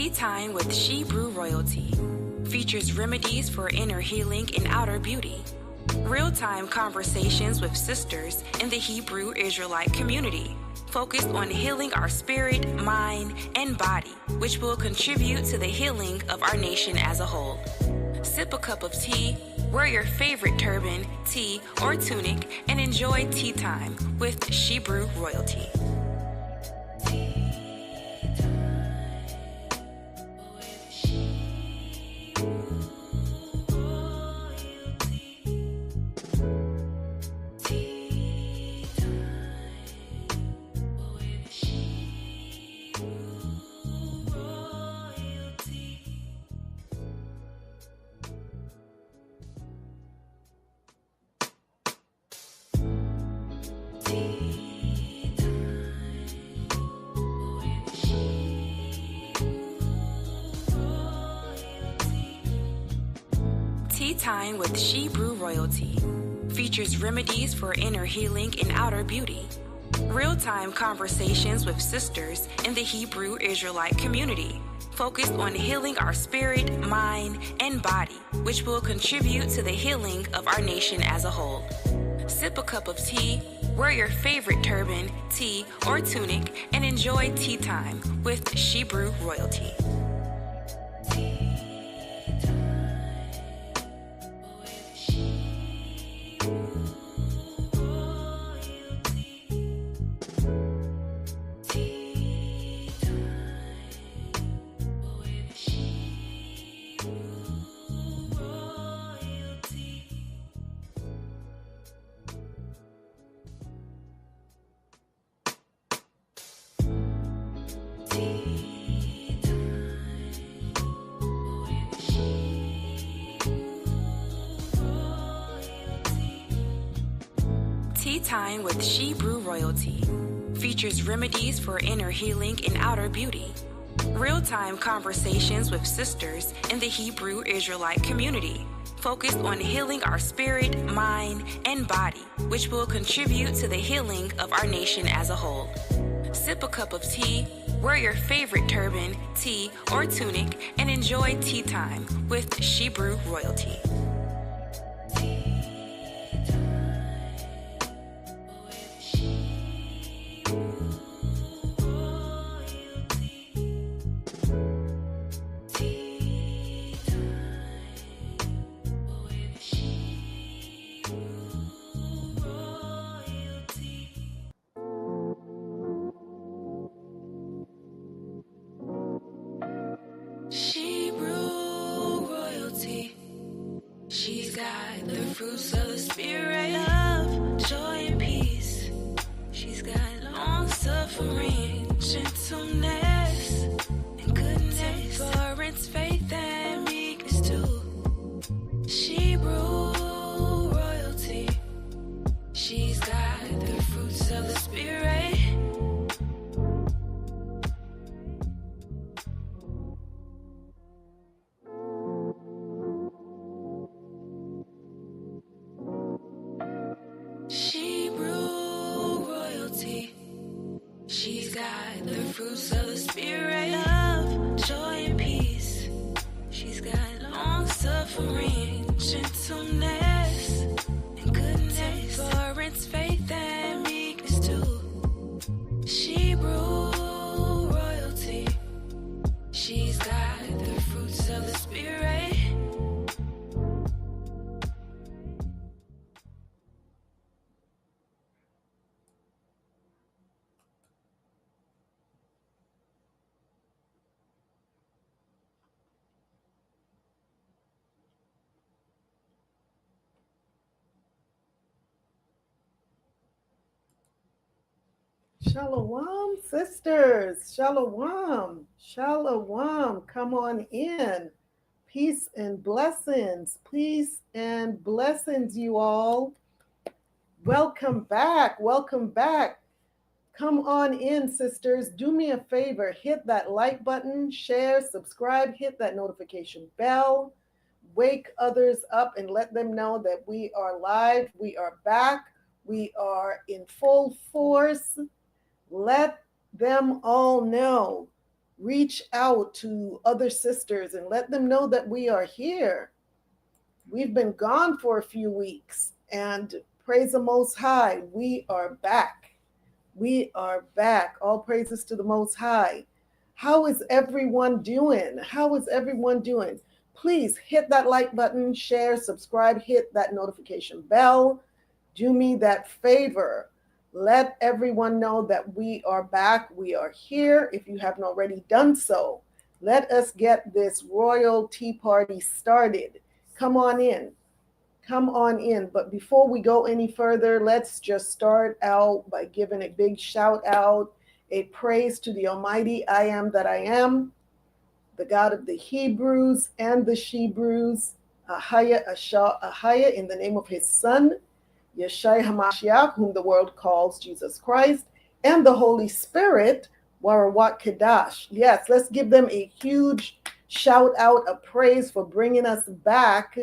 Tea Time with Shebrew Royalty features remedies for inner healing and outer beauty. Real-time conversations with sisters in the Hebrew Israelite community, focused on healing our spirit, mind, and body, which will contribute to the healing of our nation as a whole. Sip a cup of tea, wear your favorite turban, tee, or tunic, and enjoy Tea Time with Shebrew Royalty. Tea Time with Shebrew Royalty features remedies for inner healing and outer beauty. Real-time conversations with sisters in the Hebrew Israelite community, focused on healing our spirit, mind, and body, which will contribute to the healing of our nation as a whole. Sip a cup of tea, wear your favorite turban, tee, or tunic, and enjoy Tea Time with Shebrew Royalty. Tea Time with Shebrew Royalty features remedies for inner healing and outer beauty. Real-time conversations with sisters in the Hebrew Israelite community, focused on healing our spirit, mind, and body, which will contribute to the healing of our nation as a whole. Sip a cup of tea, wear your favorite turban, tee, or tunic, and enjoy Tea Time with Shebrew Royalty. Shebrew Royalty. She's got the fruits of the spirit, love, joy, and peace. She's got long suffering, gentleness, and goodness, temperance, faith, and meekness too. Shebrew Royalty. She's got the fruits of the spirit. Shebrew Royalty. She's got the fruits of the spirit, love, joy, and peace. She's got long suffering, gentleness, and goodness, temperance, faith, and meekness too. Shebrew Royalty. She's got the fruits of the spirit. Shalom, sisters. Shalom. Shalom. Come on in. Peace and blessings. Peace and blessings, you all. Welcome back. Welcome back. Come on in, sisters. Do me a favor. Hit that like button, share, subscribe, hit that notification bell. Wake others up and let them know that we are live. We are back. We are in full force. Let them all know Reach out to other sisters and let them know that we are here. We've been gone for a few weeks, and praise the Most High, we are back. We are back. All praises to the Most High. How is everyone doing? How is everyone doing? Please hit that like button, share, subscribe, hit that notification bell. Do me that favor. Let everyone know that we are back. We are here. If you haven't already done so, let us get this royal tea party started. Come on in. Come on in. But before we go any further, let's just start out by giving a big shout out, a praise to the Almighty I am that I am, the God of the Hebrews and the Shebrews, AHAYAH, AHAYAH, in the name of his Son, YASHAYA, whom the world calls Jesus Christ, and the Holy Spirit, Rawach Qadash. Yes, let's give them a huge shout out of praise for bringing us back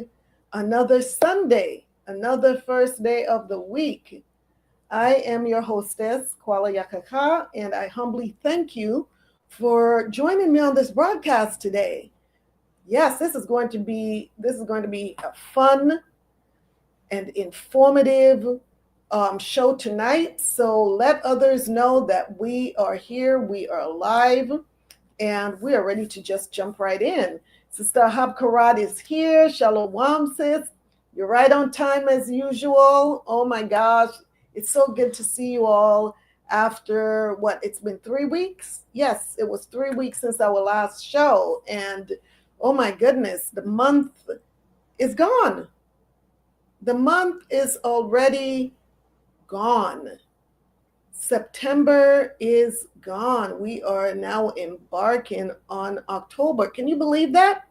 another Sunday, another first day of the week. I am your hostess, Qala Yakachaa, and I humbly thank you for joining me on this broadcast today. Yes, this is going to be a fun and informative show tonight. So let others know that we are here, we are alive, and we are ready to just jump right in. Sister Habkarad is here. Shalom, sis. You're right on time as usual. Oh my gosh, it's so good to see you all after what? It's been 3 weeks? Yes, it was 3 weeks since our last show. And oh my goodness, the month is gone. The month is already gone. September is gone. We are now embarking on October. Can you believe that?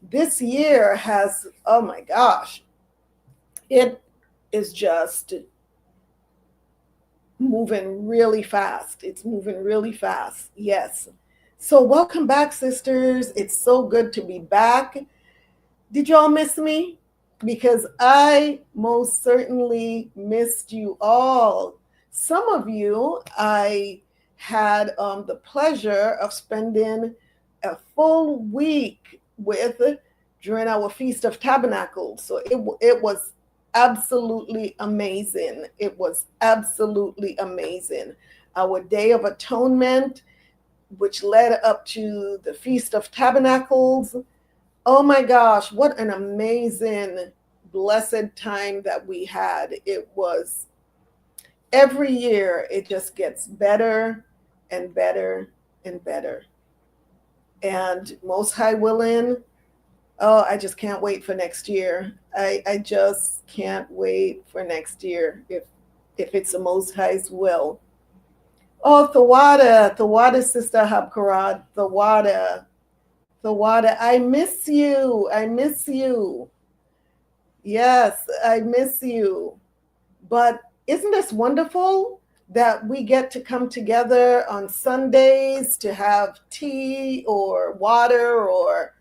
This year has, oh my gosh, it is just moving really fast. It's moving really fast. Yes. So welcome back, sisters. It's so good to be back. Did y'all miss me? Because I most certainly missed you all. Some of you I had the pleasure of spending a full week with during our Feast of Tabernacles. So it was absolutely amazing. It was absolutely amazing. Our Day of Atonement, which led up to the Feast of Tabernacles. Oh my gosh, what an amazing, blessed time that we had. It was, every year, it just gets better and better and better. And Most High willing, oh, I just can't wait for next year. I just can't wait for next year if it's the Most High's will. Oh, Thawada, Sister Habkarad, Thawada, I miss you. I miss you. Yes, I miss you. But isn't this wonderful that we get to come together on Sundays to have tea or water or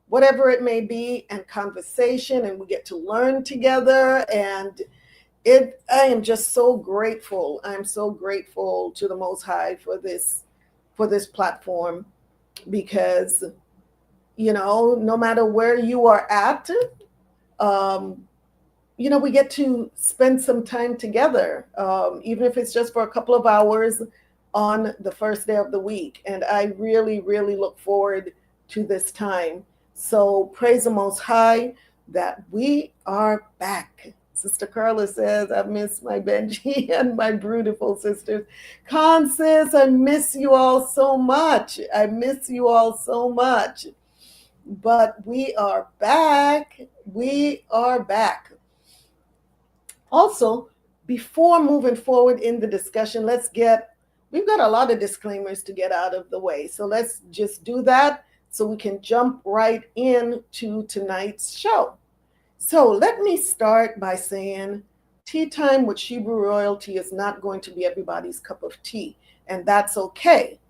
whatever it may be and conversation, and we get to learn together, and I am just so grateful. I'm so grateful to the Most High for this platform, because no matter where you are at, we get to spend some time together, even if it's just for a couple of hours on the first day of the week. And I really, really look forward to this time. So praise the Most High that we are back. Sister Carla says, I miss my Benji and my beautiful sisters. Sis, I miss you all so much. I miss you all so much. But we are back. We are back. Also, before moving forward in the discussion, we've got a lot of disclaimers to get out of the way. So let's just do that so we can jump right into tonight's show. So let me start by saying tea time with Shebrew royalty is not going to be everybody's cup of tea, and that's okay.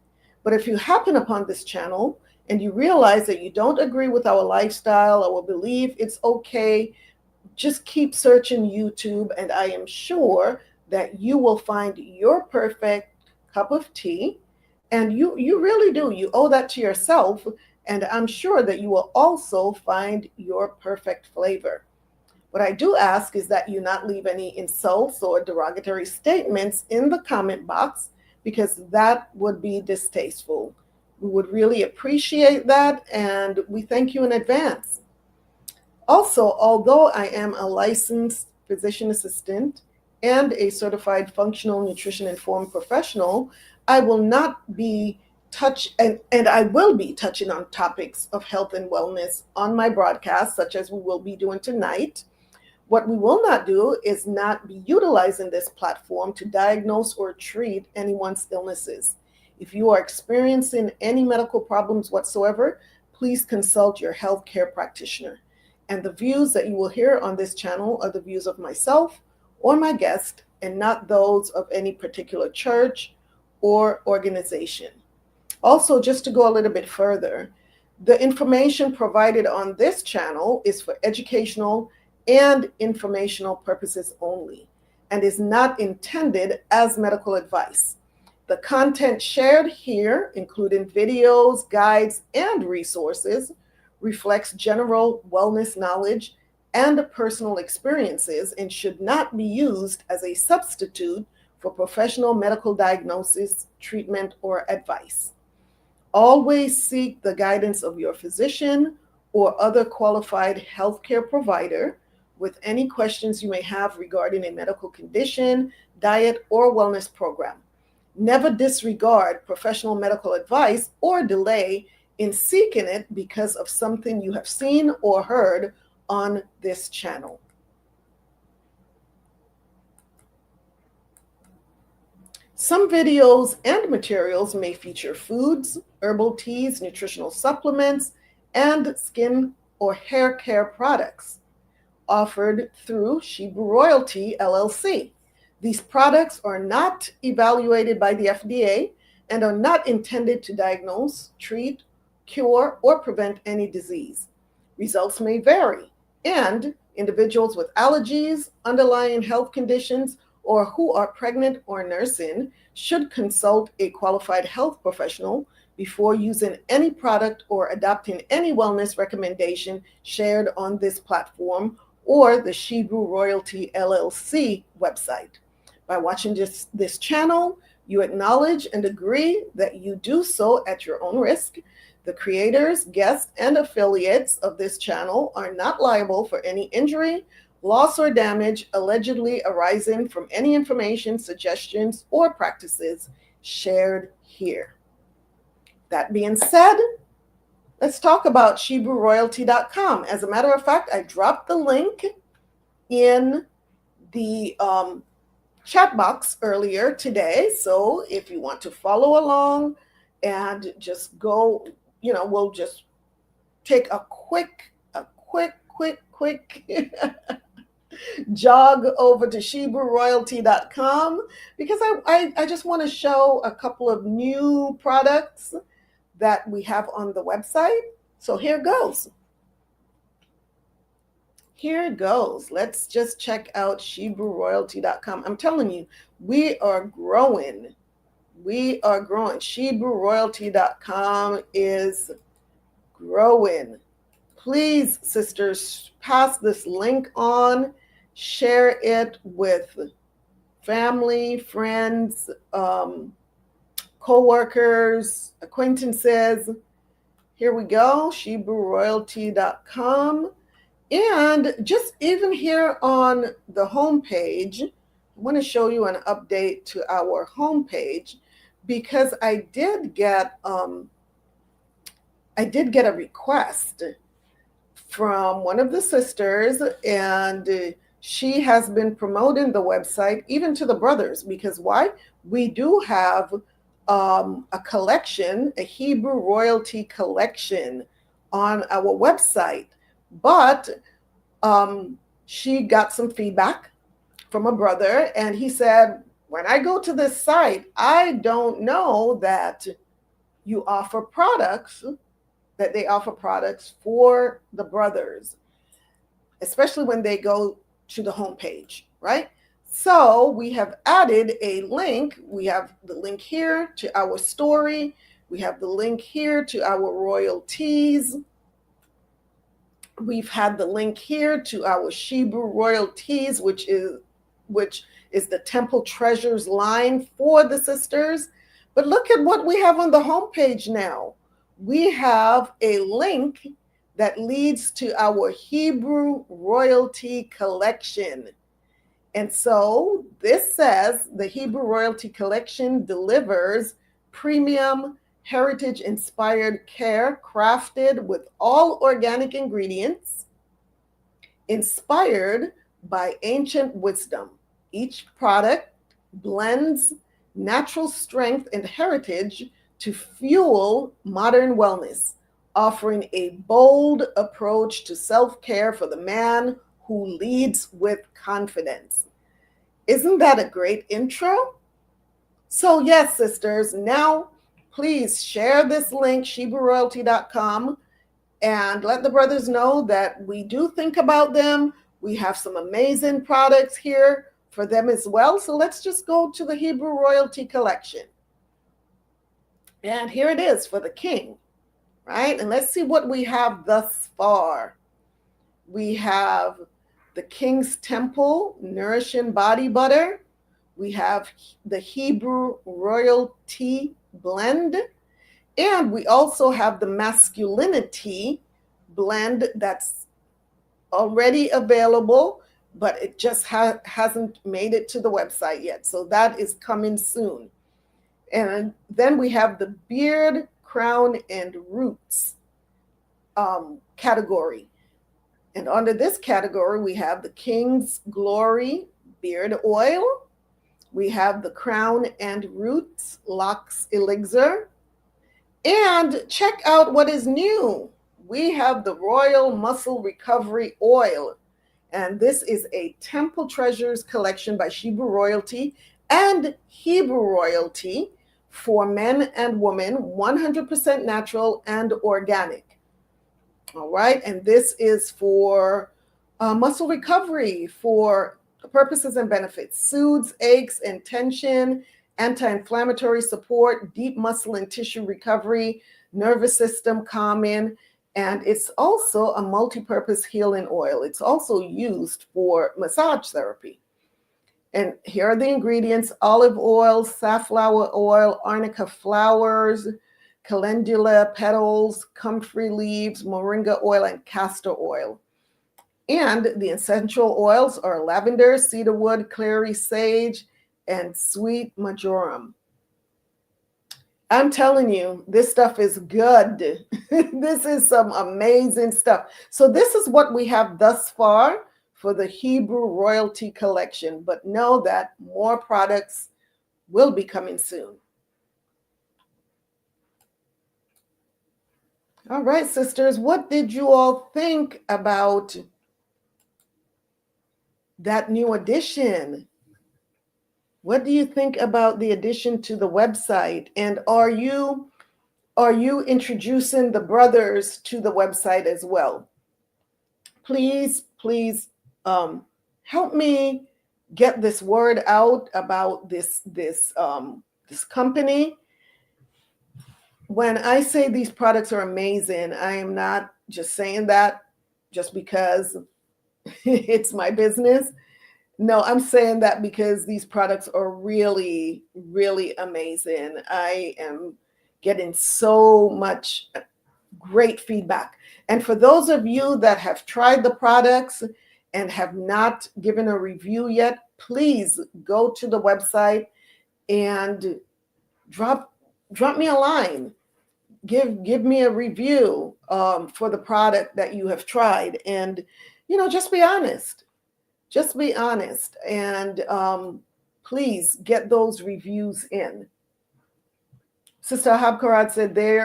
But if you happen upon this channel and you realize that you don't agree with our lifestyle, our belief, it's okay. Just keep searching YouTube, and I am sure that you will find your perfect cup of tea, And you really do. You owe that to yourself. And I'm sure that you will also find your perfect flavor. What I do ask is that you not leave any insults or derogatory statements in the comment box, because that would be distasteful. We would really appreciate that, and we thank you in advance. Also, although I am a licensed physician assistant and a certified functional nutrition informed professional, I will not be and I will be touching on topics of health and wellness on my broadcast, such as we will be doing tonight. What we will not do is not be utilizing this platform to diagnose or treat anyone's illnesses. If you are experiencing any medical problems whatsoever, please consult your healthcare practitioner. And the views that you will hear on this channel are the views of myself or my guest, and not those of any particular church or organization. Also, just to go a little bit further, the information provided on this channel is for educational and informational purposes only, and is not intended as medical advice. The content shared here, including videos, guides, and resources, reflects general wellness knowledge and personal experiences, and should not be used as a substitute for professional medical diagnosis, treatment, or advice. Always seek the guidance of your physician or other qualified healthcare provider with any questions you may have regarding a medical condition, diet, or wellness program. Never disregard professional medical advice or delay in seeking it because of something you have seen or heard on this channel. Some videos and materials may feature foods, herbal teas, nutritional supplements, and skin or hair care products offered through Shebrew Royalty, LLC. These products are not evaluated by the FDA and are not intended to diagnose, treat, cure, or prevent any disease. Results may vary, and individuals with allergies, underlying health conditions, or who are pregnant or nursing should consult a qualified health professional before using any product or adopting any wellness recommendation shared on this platform or the Shebrew Royalty LLC website. By watching this channel, you acknowledge and agree that you do so at your own risk. The creators, guests, and affiliates of this channel are not liable for any injury, loss, or damage allegedly arising from any information, suggestions, or practices shared here. That being said, let's talk about ShebrewRoyalty.com. As a matter of fact, I dropped the link in the chat box earlier today. So if you want to follow along and just go, we'll just take a quick jog over to ShebrewRoyalty.com, because I just want to show a couple of new products that we have on the website. So here goes. Here it goes. Let's just check out ShebrewRoyalty.com. I'm telling you, we are growing. We are growing. ShebrewRoyalty.com is growing. Please, sisters, pass this link on. Share it with family, friends, co-workers, acquaintances. Here we go, ShebrewRoyalty.com. And just even here on the homepage, I want to show you an update to our homepage, because I did get a request from one of the sisters, and she has been promoting the website even to the brothers, because why? We do have a collection, a Hebrew royalty collection on our website. But she got some feedback from a brother, and he said, when I go to this site, I don't know that you offer products, that they offer products for the brothers, especially when they go to the homepage, right? So we have added a link. We have the link here to our story. We have the link here to our royalties. We've had the link here to our Shebrew royalties, which is the Temple Treasures line for the sisters. But look at what we have on the homepage now. We have a link that leads to our Hebrew royalty collection. And so this says the Hebrew royalty collection delivers premium heritage-inspired care crafted with all organic ingredients, inspired by ancient wisdom. Each product blends natural strength and heritage to fuel modern wellness, offering a bold approach to self-care for the man who leads with confidence. Isn't that a great intro? So yes, sisters, now please share this link, ShebrewRoyalty.com, and let the brothers know that we do think about them. We have some amazing products here for them as well. So let's just go to the Hebrew Royalty Collection. And here it is for the king, right? And let's see what we have thus far. We have the King's Temple Nourishing Body Butter. We have the Hebrew Royalty Blend. And we also have the Masculinity Blend that's already available, but it just hasn't made it to the website yet. So that is coming soon. And then we have the Beard, Crown, and Roots category. And under this category, we have the King's Glory Beard Oil. We have the Crown and Roots Locks Elixir. And check out what is new. We have the Royal Muscle Recovery Oil. And this is a Temple Treasures collection by Shebrew Royalty and Hebrew Royalty for men and women, 100% natural and organic. All right, and this is for muscle recovery for purposes and benefits, soothes aches and tension, anti-inflammatory support, deep muscle and tissue recovery, nervous system calming, and it's also a multi-purpose healing oil. It's also used for massage therapy. And here are the ingredients: olive oil, safflower oil, arnica flowers, calendula petals, comfrey leaves, moringa oil, and castor oil. And the essential oils are lavender, cedarwood, clary sage, and sweet marjoram. I'm telling you, this stuff is good. This is some amazing stuff. So this is what we have thus far for the Hebrew Royalty Collection, but know that more products will be coming soon. All right, sisters, what did you all think about that new addition? What do you think about the addition to the website? And are you introducing the brothers to the website as well? Please help me get this word out about this company. When I say these products are amazing, I am not just saying that just because it's my business. No, I'm saying that because these products are really, really amazing. I am getting so much great feedback. And for those of you that have tried the products and have not given a review yet, please go to the website and drop me a line. Give me a review for the product that you have tried, and just be honest. Just be honest, and please get those reviews in. Sister Habkarat said they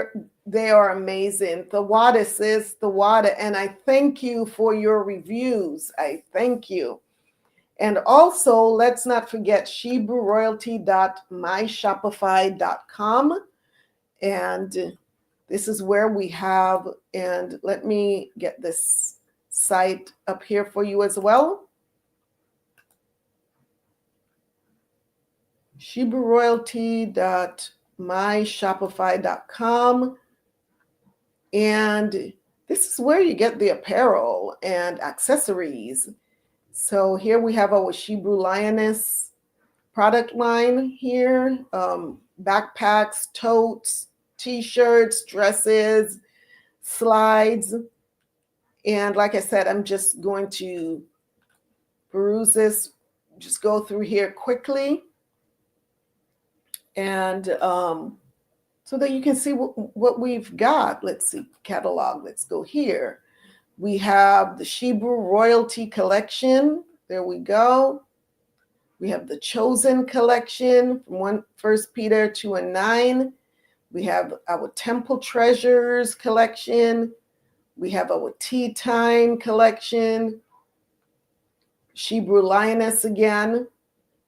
are amazing. Thawada says Thawada, and I thank you for your reviews. I thank you. And also, let's not forget ShebrewRoyalty.myshopify.com. And this is where we have, and let me get this site up here for you as well. ShebrewRoyalty.myshopify.com. And this is where you get the apparel and accessories. So here we have our Shebrew Lioness product line here. Backpacks, totes, t-shirts, dresses, slides. And like I said, I'm just going to peruse this, just go through here quickly. And so that you can see what we've got. Let's see, catalog. Let's go here. We have the Shebrew Royalty Collection. There we go. We have the Chosen Collection from 1 Peter 2:9. We have our Temple Treasures Collection. We have our Tea Time Collection. Shebrew Lioness again.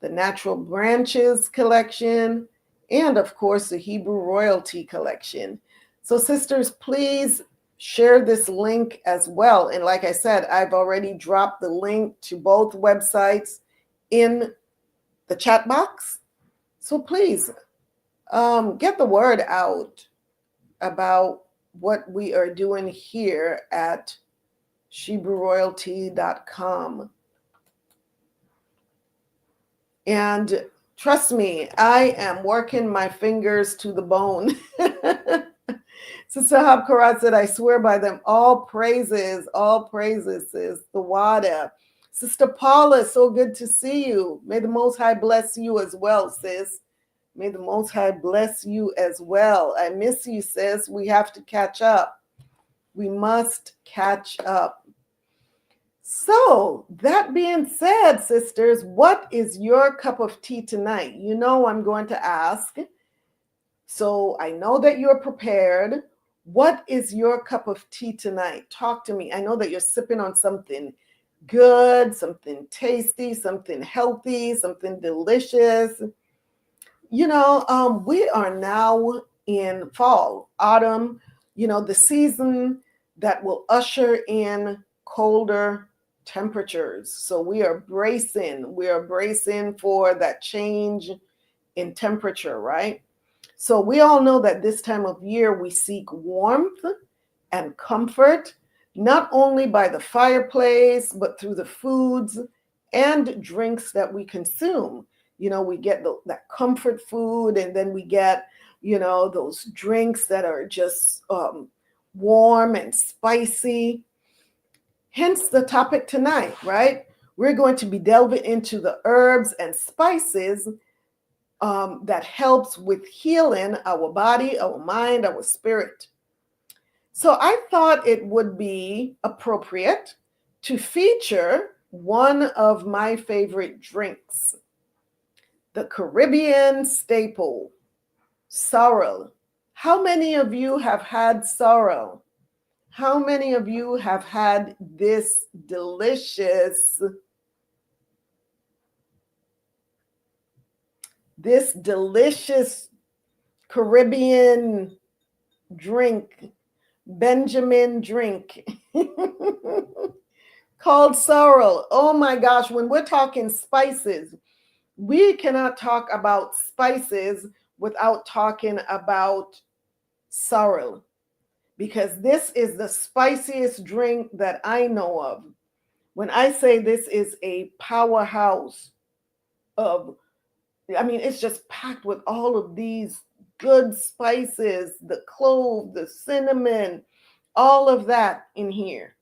The Natural Branches Collection. And of course, the Hebrew Royalty Collection. So sisters, please share this link as well. And like I said, I've already dropped the link to both websites in the chat box. So please get the word out about what we are doing here at ShebrewRoyalty.com. And trust me, I am working my fingers to the bone. Sister Habkarat said, I swear by them, all praises, sis. The water. Sister Paula, so good to see you. May the Most High bless you as well, sis. May the Most High bless you as well. I miss you, sis. We have to catch up. We must catch up. So that being said, sisters, what is your cup of tea tonight? You know I'm going to ask. So I know that you're prepared. What is your cup of tea tonight? Talk to me. I know that you're sipping on something good, something tasty, something healthy, something delicious. You know, we are now in fall, autumn, you know, the season that will usher in colder temperatures. So we are bracing for that change in temperature, right? So we all know that this time of year we seek warmth and comfort, not only by the fireplace, but through the foods and drinks that we consume. You know, we get that comfort food, and then we get, you know, those drinks that are just warm and spicy. Hence the topic tonight, right? We're going to be delving into the herbs and spices that helps with healing our body, our mind, our spirit. So I thought it would be appropriate to feature one of my favorite drinks, the Caribbean staple, sorrel. How many of you have had sorrel? How many of you have had this delicious Caribbean drink, Benjamin drink called sorrel? Oh my gosh, when we're talking spices, we cannot talk about spices without talking about sorrel, because this is the spiciest drink that I know of. When I say this is a powerhouse of, I mean, it's just packed with all of these good spices, the clove, the cinnamon, all of that in here.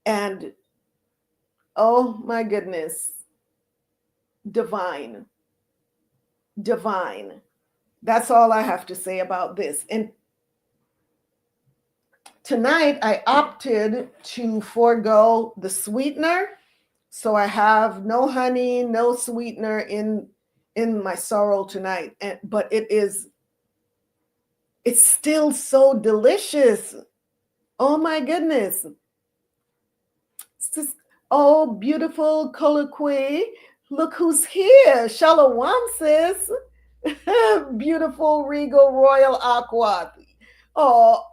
And oh my goodness, divine. That's all I have to say about this. And tonight I opted to forego the sweetener. So I have no honey, no sweetener in my sorrel tonight. But it's still so delicious. Oh my goodness. Oh, beautiful colloquy. Look who's here. Shalom, sis. Beautiful Regal Royal Aqua. Oh,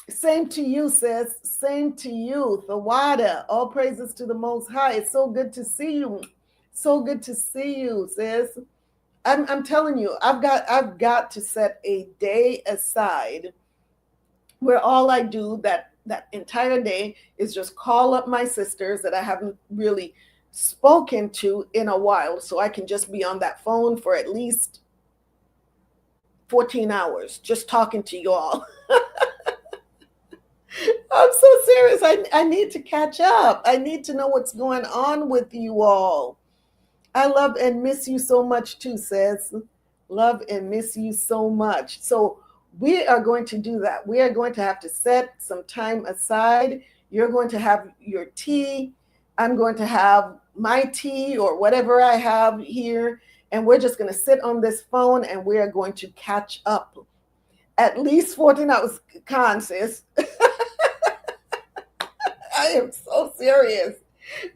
same to you, sis. Same to you. Thawada. All praises to the Most High. It's so good to see you. So good to see you, sis. I'm telling you, I've got to set a day aside where all I do that entire day is just call up my sisters that I haven't really spoken to in a while, so I can just be on that phone for at least 14 hours just talking to you all. I'm so serious. I need to catch up. I need to know what's going on with you all. I love and miss you so much too, sis. Love and miss you so much. So we are going to do that. We are going to have to set some time aside. You're going to have your tea. I'm going to have my tea or whatever I have here. And we're just going to sit on this phone and we are going to catch up. At least 14 hours, sis. I am so serious.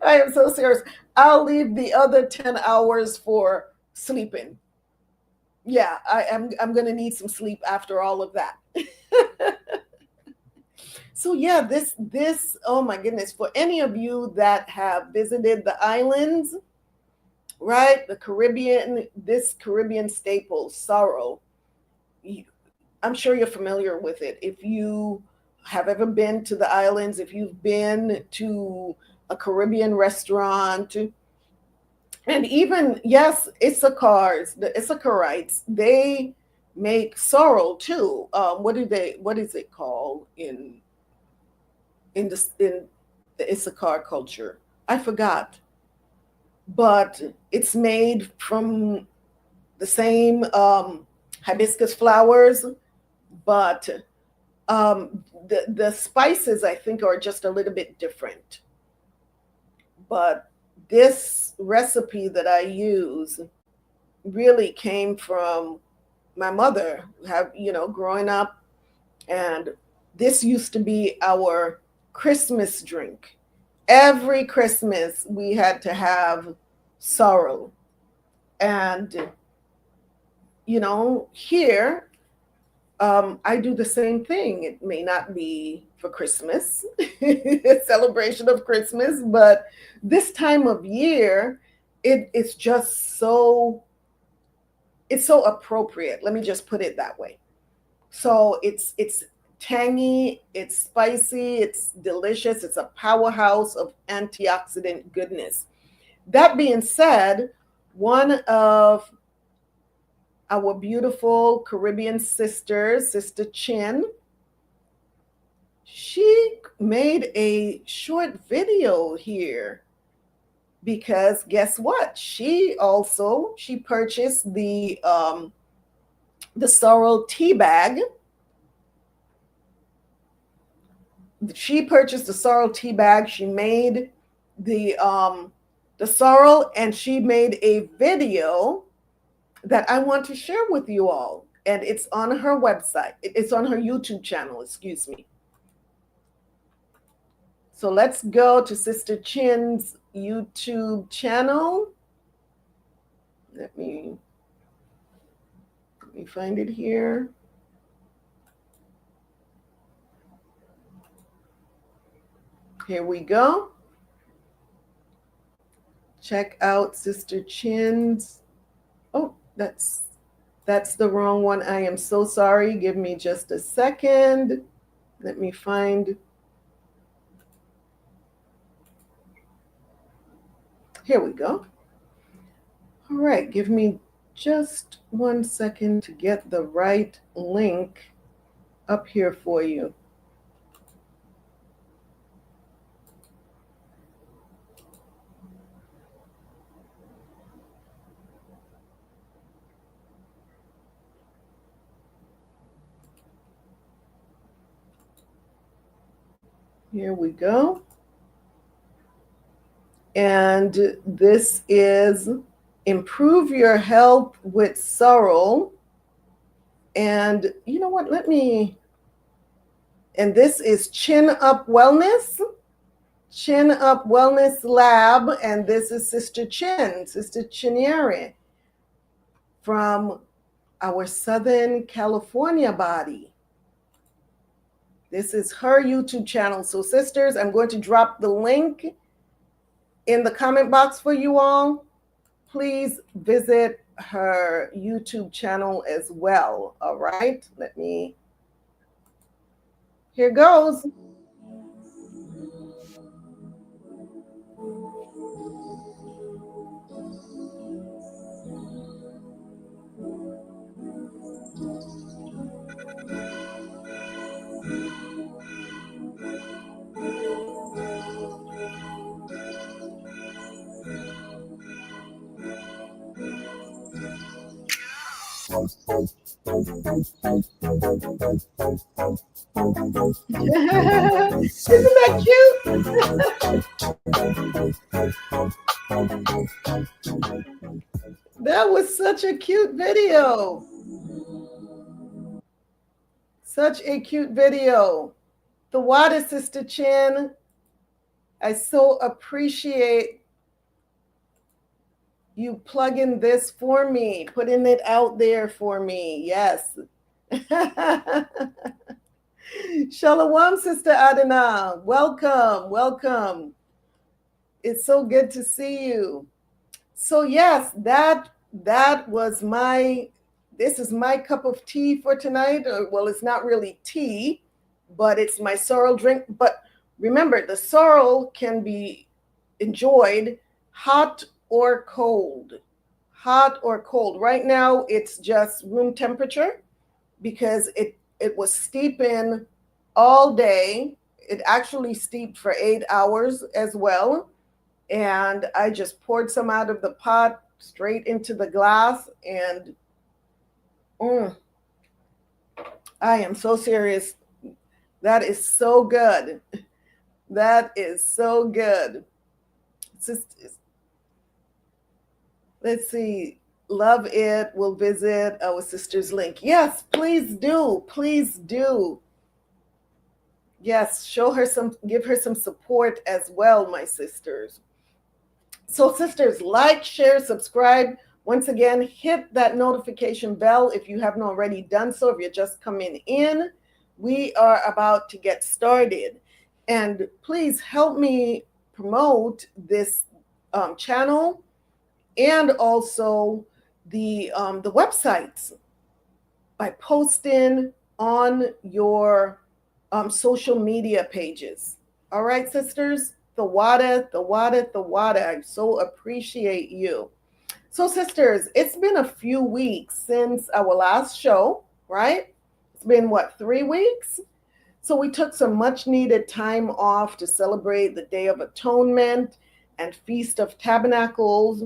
I am so serious. I'll leave the other 10 hours for sleeping. Yeah, I'm going to need some sleep after all of that. So yeah, this oh my goodness, for any of you that have visited the islands, right? The Caribbean, this Caribbean staple, sorrel. I'm sure you're familiar with it. If you have ever been to the islands, if you've been to a Caribbean restaurant, and even, yes, the Issacharites, they make sorrel too. What is it called in the Issachar culture? I forgot. But it's made from the same hibiscus flowers, but the spices, I think, are just a little bit different. But this recipe that I use really came from my mother, growing up. And this used to be our Christmas drink. Every Christmas we had to have sorrel. And, here, I do the same thing. It may not be for Christmas, celebration of Christmas, but this time of year, it's just it's so appropriate. Let me just put it that way. So it's tangy, it's spicy, it's delicious, it's a powerhouse of antioxidant goodness. That being said, one of our beautiful Caribbean sisters, Sister Chin, she made a short video here because guess what? She purchased the sorrel tea bag. She purchased the sorrel tea bag. She made the sorrel, and she made a video that I want to share with you all. And it's on her website. It's on her YouTube channel, excuse me. So let's go to Sister Chin's YouTube channel. Let me find it here. Here we go. Check out Sister Chin's. Oh, that's the wrong one. I am so sorry. Give me just a second. Let me find. Here we go. All right, give me just 1 second to get the right link up here for you. Here we go. And this is Improve Your Health with Sorrel. And you know what? And this is Chin Up Wellness Lab. And this is Sister Chinieri from our Southern California body. This is her YouTube channel. So sisters, I'm going to drop the link in the comment box for you all. please visit her YouTube channel as well. All right, here goes. Isn't that cute? That was such a cute video. Such a cute video. The water, Sister Chin. I so appreciate you plugging this for me, putting it out there for me. Yes. Shalom, Sister Adana. Welcome, welcome. It's so good to see you. So yes, that was this is my cup of tea for tonight. Well, it's not really tea, but it's my sorrel drink. But remember, the sorrel can be enjoyed hot or cold. Hot or cold. Right now, it's just room temperature because it was steeping all day. It actually steeped for 8 hours as well. And I just poured some out of the pot straight into the glass. And I am so serious. That is so good. That is so good. Let's see. Love it. We'll visit our sister's link. Yes, please do. Please do. Yes, give her some support as well, my sisters. So sisters, like, share, subscribe. Once again, hit that notification bell if you haven't already done so. If you're just coming in, we are about to get started. And please help me promote this channel and also the websites by posting on your social media pages. All right, sisters? The water. I so appreciate you. So sisters, it's been a few weeks since our last show, right? It's been what, 3 weeks? So we took some much needed time off to celebrate the Day of Atonement and Feast of Tabernacles.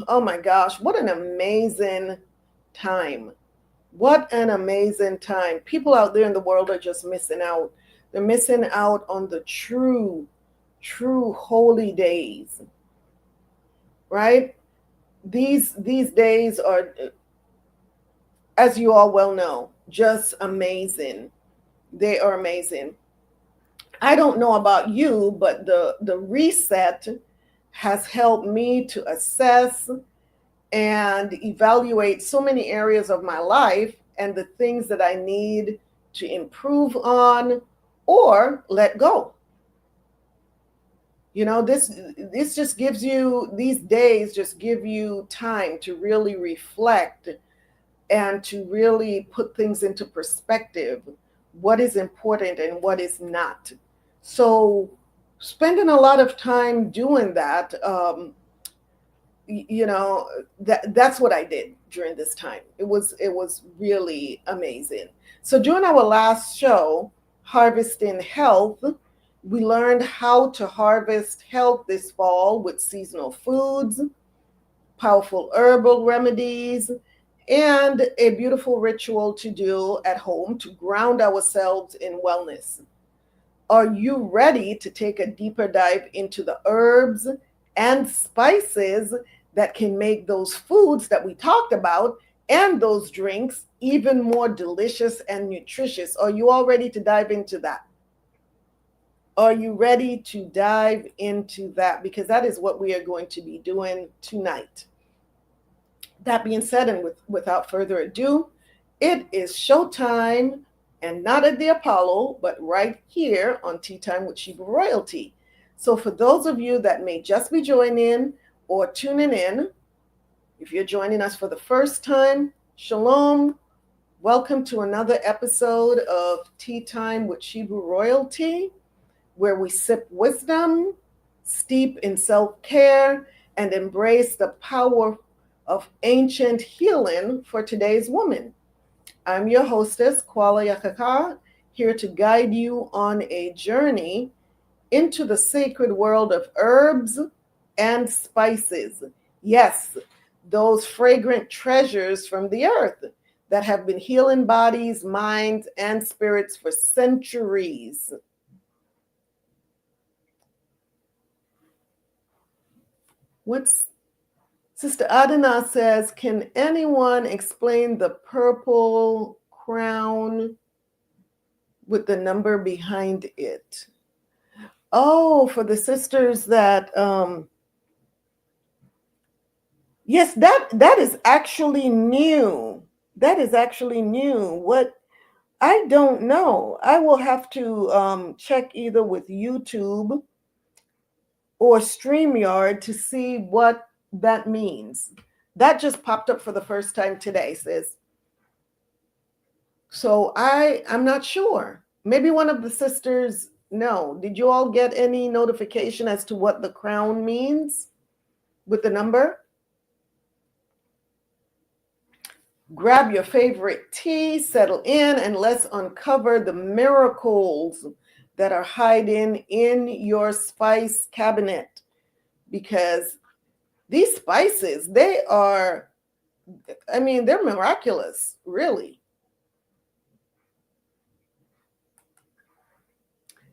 Oh my gosh, what an amazing time. What an amazing time. People out there in the world are just missing out. They're missing out on the true holy days, right? These days are, as you all well know, just amazing. They are amazing. I don't know about you, but the reset has helped me to assess and evaluate so many areas of my life and the things that I need to improve on or let go. You know, this just gives you, these days just give you time to really reflect and to really put things into perspective, what is important and what is not. So spending a lot of time doing that, you know, that's what I did during this time. It was really amazing. So during our last show, Harvesting Health, we learned how to harvest health this fall with seasonal foods, powerful herbal remedies, and a beautiful ritual to do at home to ground ourselves in wellness. Are you ready to take a deeper dive into the herbs and spices that can make those foods that we talked about and those drinks even more delicious and nutritious? Are you all ready to dive into that? Are you ready to dive into that? Because that is what we are going to be doing tonight. That being said, and without further ado, it is showtime, and not at the Apollo, but right here on Tea Time with Shebrew Royalty. So for those of you that may just be joining, or tuning in. If you're joining us for the first time, shalom. Welcome to another episode of Tea Time with Shebrew Royalty, where we sip wisdom, steep in self-care, and embrace the power of ancient healing for today's woman. I'm your hostess, Qala Yakachaa, here to guide you on a journey into the sacred world of herbs and spices. Yes, those fragrant treasures from the earth that have been healing bodies, minds, and spirits for centuries. Sister Adana says, can anyone explain the purple crown with the number behind it? Oh, for the sisters that, yes, that is actually new. That is actually new. What, I don't know. I will have to check either with YouTube or StreamYard to see what that means. That just popped up for the first time today, sis. So I'm not sure. Maybe one of the sisters know. Did you all get any notification as to what the crown means with the number? Grab your favorite tea, settle in, and let's uncover the miracles that are hiding in your spice cabinet. Because these spices, they're miraculous, really.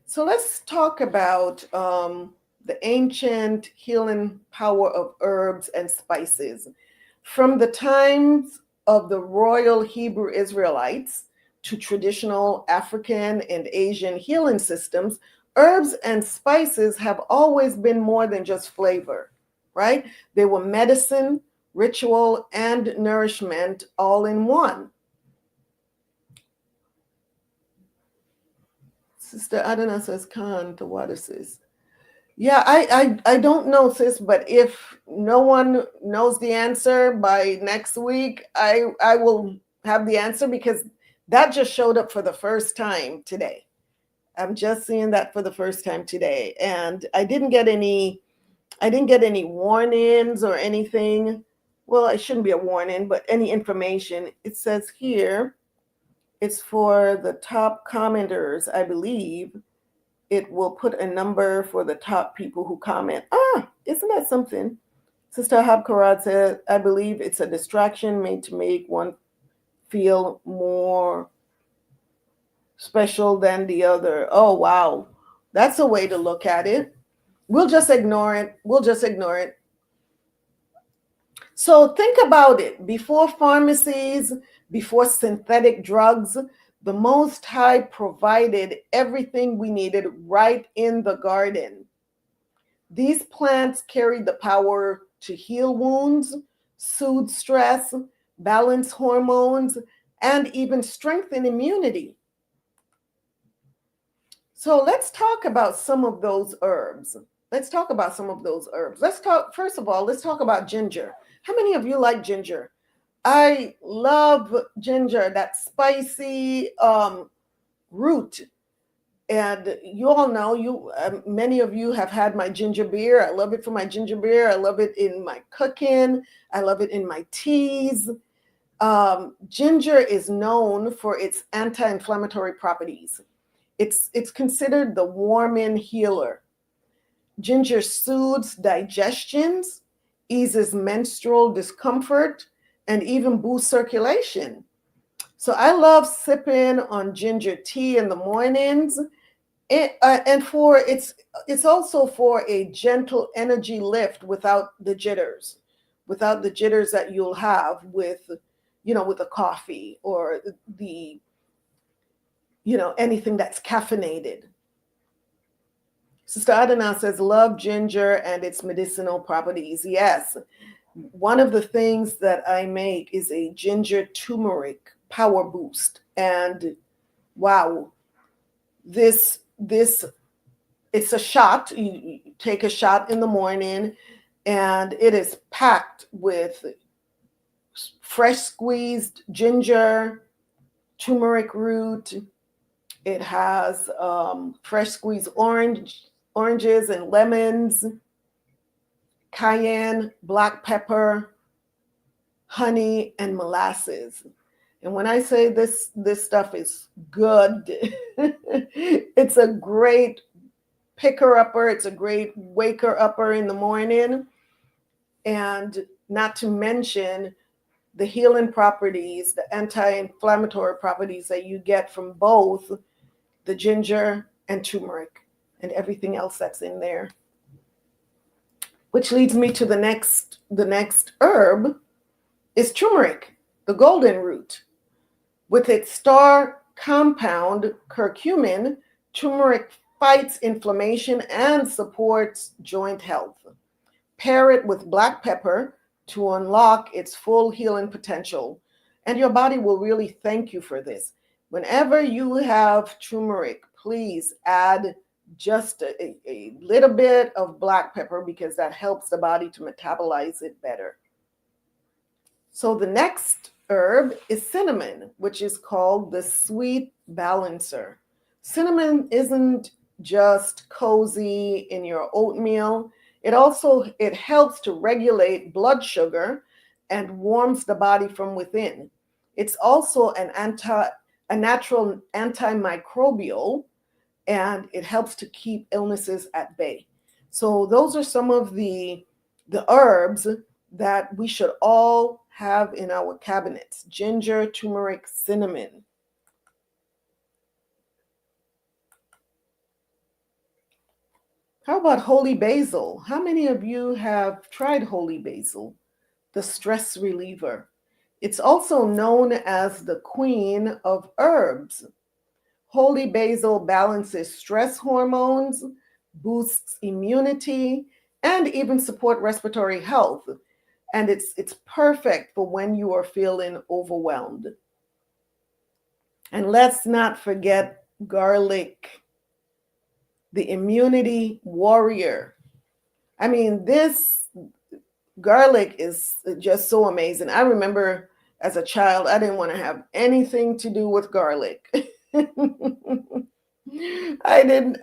So let's talk about the ancient healing power of herbs and spices. From the times of the royal Hebrew Israelites to traditional African and Asian healing systems, herbs and spices have always been more than just flavor, right? They were medicine, ritual, and nourishment all in one. Sister Adana says, Khan, the water sis. Yeah, I don't know, sis, but if no one knows the answer by next week, I will have the answer, because that just showed up for the first time today. I'm just seeing that for the first time today. And I didn't get any warnings or anything. Well, it shouldn't be a warning, but any information. It says here, it's for the top commenters, I believe. It will put a number for the top people who comment. Isn't that something? Sister Habkarad said, I believe it's a distraction made to make one feel more special than the other. Oh, wow. That's a way to look at it. We'll just ignore it. So think about it. Before pharmacies, before synthetic drugs, the Most High provided everything we needed right in the garden. These plants carry the power to heal wounds, soothe stress, balance hormones, and even strengthen immunity. So let's talk about some of those herbs. First of all, let's talk about ginger. How many of you like ginger? I love ginger, that spicy root. And you all know, many of you have had my ginger beer. I love it for my ginger beer. I love it in my cooking. I love it in my teas. Ginger is known for its anti-inflammatory properties. It's considered the warming healer. Ginger soothes digestions, eases menstrual discomfort, and even boosts circulation. So I love sipping on ginger tea in the mornings. And it's also for a gentle energy lift without the jitters that you'll have with a coffee or the anything that's caffeinated. Sister Adana says, love ginger and its medicinal properties. Yes. One of the things that I make is a ginger turmeric power boost. And wow, it's a shot. You take a shot in the morning. and it is packed with fresh squeezed ginger, turmeric root. It has fresh squeezed oranges and lemons, cayenne, black pepper, honey, and molasses. And when I say this stuff is good, it's a great picker-upper. It's a great waker-upper in the morning. And not to mention the healing properties, the anti-inflammatory properties that you get from both the ginger and turmeric and everything else that's in there. Which leads me to the next herb is turmeric, the golden root. With its star compound curcumin, turmeric fights inflammation and supports joint health. Pair it with black pepper to unlock its full healing potential, and your body will really thank you for this. Whenever you have turmeric, please add just a little bit of black pepper, because that helps the body to metabolize it better. So the next herb is cinnamon, which is called the sweet balancer. Cinnamon isn't just cozy in your oatmeal. It helps to regulate blood sugar and warms the body from within. It's also a natural antimicrobial, and it helps to keep illnesses at bay. So those are some of the herbs that we should all have in our cabinets: ginger, turmeric, cinnamon. How about holy basil? How many of you have tried holy basil, the stress reliever? It's also known as the queen of herbs. Holy basil balances stress hormones, boosts immunity, and even support respiratory health. And it's perfect for when you are feeling overwhelmed. And let's not forget garlic, the immunity warrior. I mean, this garlic is just so amazing. I remember as a child, I didn't want to have anything to do with garlic. I didn't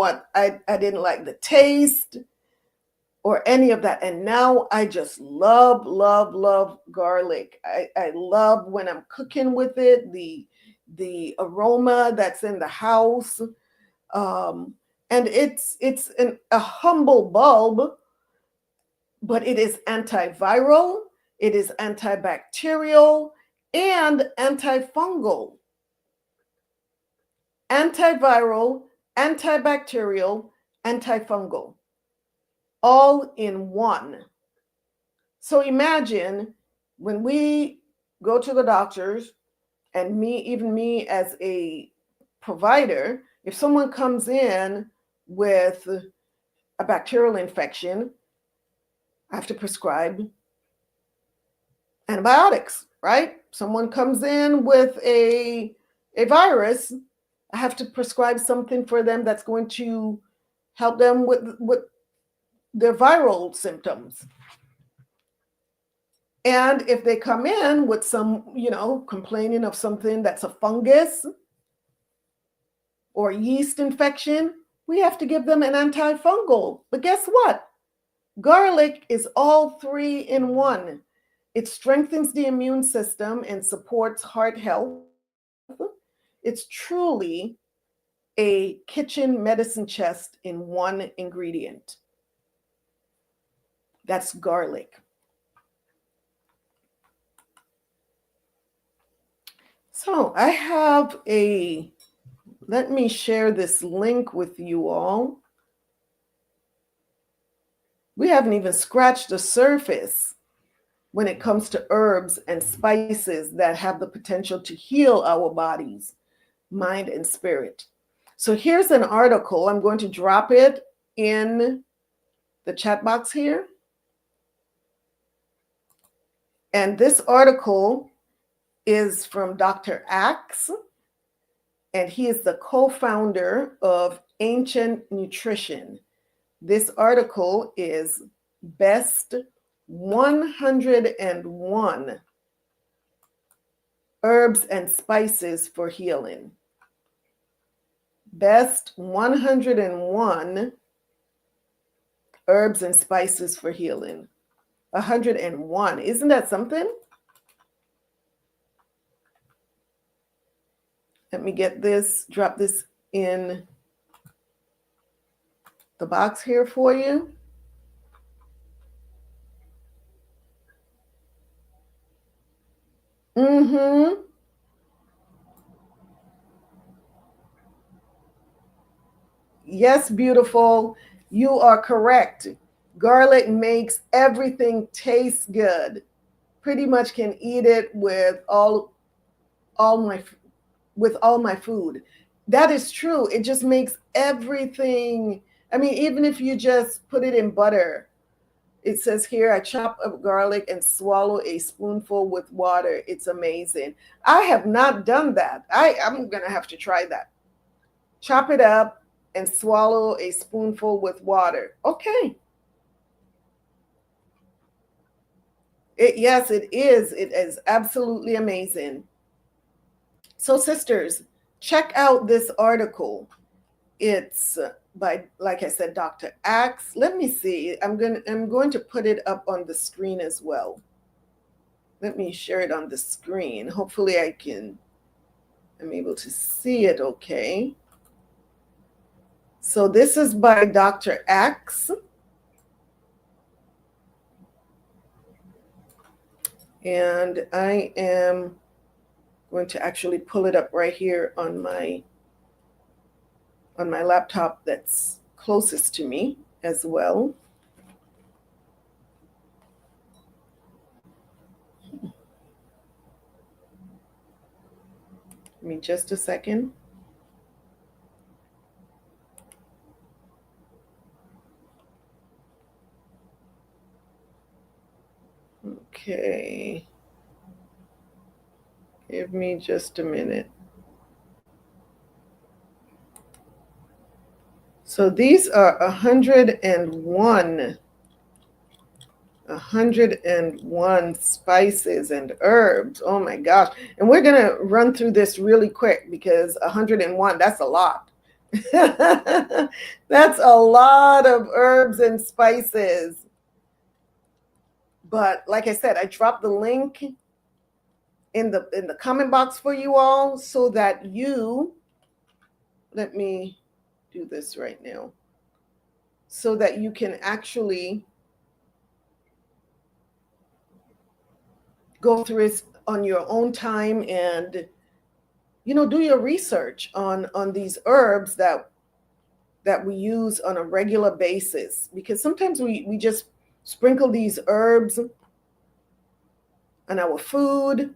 like the taste or any of that. And now I just love garlic. I love when I'm cooking with it, the aroma that's in the house. And it's a humble bulb, but it is antiviral, it is antibacterial, and antifungal. Antiviral, antibacterial, antifungal, all in one. So imagine when we go to the doctors, and even me as a provider, if someone comes in with a bacterial infection, I have to prescribe antibiotics, right? Someone comes in with a virus, I have to prescribe something for them that's going to help them with their viral symptoms. And if they come in with some, complaining of something that's a fungus or yeast infection, we have to give them an antifungal. But guess what? Garlic is all three in one. It strengthens the immune system and supports heart health. It's truly a kitchen medicine chest in one ingredient. That's garlic. So I have let me share this link with you all. We haven't even scratched the surface when it comes to herbs and spices that have the potential to heal our bodies, mind, and spirit. So here's an article. I'm going to drop it in the chat box here. And this article is from Dr. Axe, and he is the co-founder of Ancient Nutrition. This article is best 101 herbs and spices for healing. Best 101 herbs and spices for healing. 101. Isn't that something? Let me get this, drop this in the box here for you. Mm-hmm. Yes, beautiful. You are correct. Garlic makes everything taste good. Pretty much can eat it with all my food. That is true. It just makes everything. I mean, even if you just put it in butter, it says here, I chop up garlic and swallow a spoonful with water. It's amazing. I have not done that. I'm going to have to try that. Chop it up and swallow a spoonful with water. Okay. Yes, it is. It is absolutely amazing. So, sisters, check out this article. It's by, like I said, Dr. Axe. Let me see. I'm going to put it up on the screen as well. Let me share it on the screen. Hopefully I'm able to see it okay. So this is by Dr. Axe. And I am going to actually pull it up right here on my laptop that's closest to me as well. Give me just a second. Okay. Give me just a minute. So these are 101 spices and herbs. Oh my gosh. And we're going to run through this really quick because 101, that's a lot. That's a lot of herbs and spices. But like I said, I dropped the link in the comment box for you all so that let me do this right now, so that you can actually go through it on your own time and, do your research on these herbs that we use on a regular basis. Because sometimes we just sprinkle these herbs on our food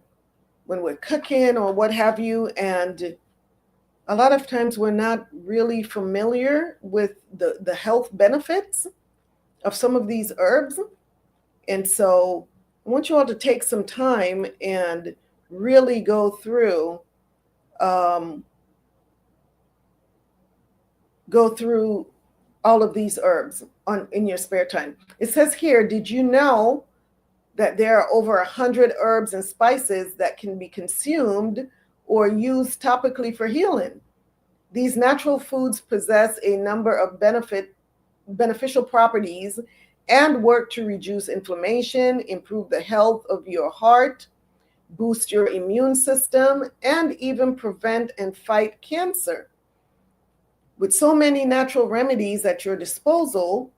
when we're cooking or what have you. And a lot of times we're not really familiar with the health benefits of some of these herbs. And so I want you all to take some time and really go through all of these herbs in your spare time. It says here, did you know that there are over 100 herbs and spices that can be consumed or used topically for healing? These natural foods possess a number of beneficial properties and work to reduce inflammation, improve the health of your heart, boost your immune system, and even prevent and fight cancer. With so many natural remedies at your disposal,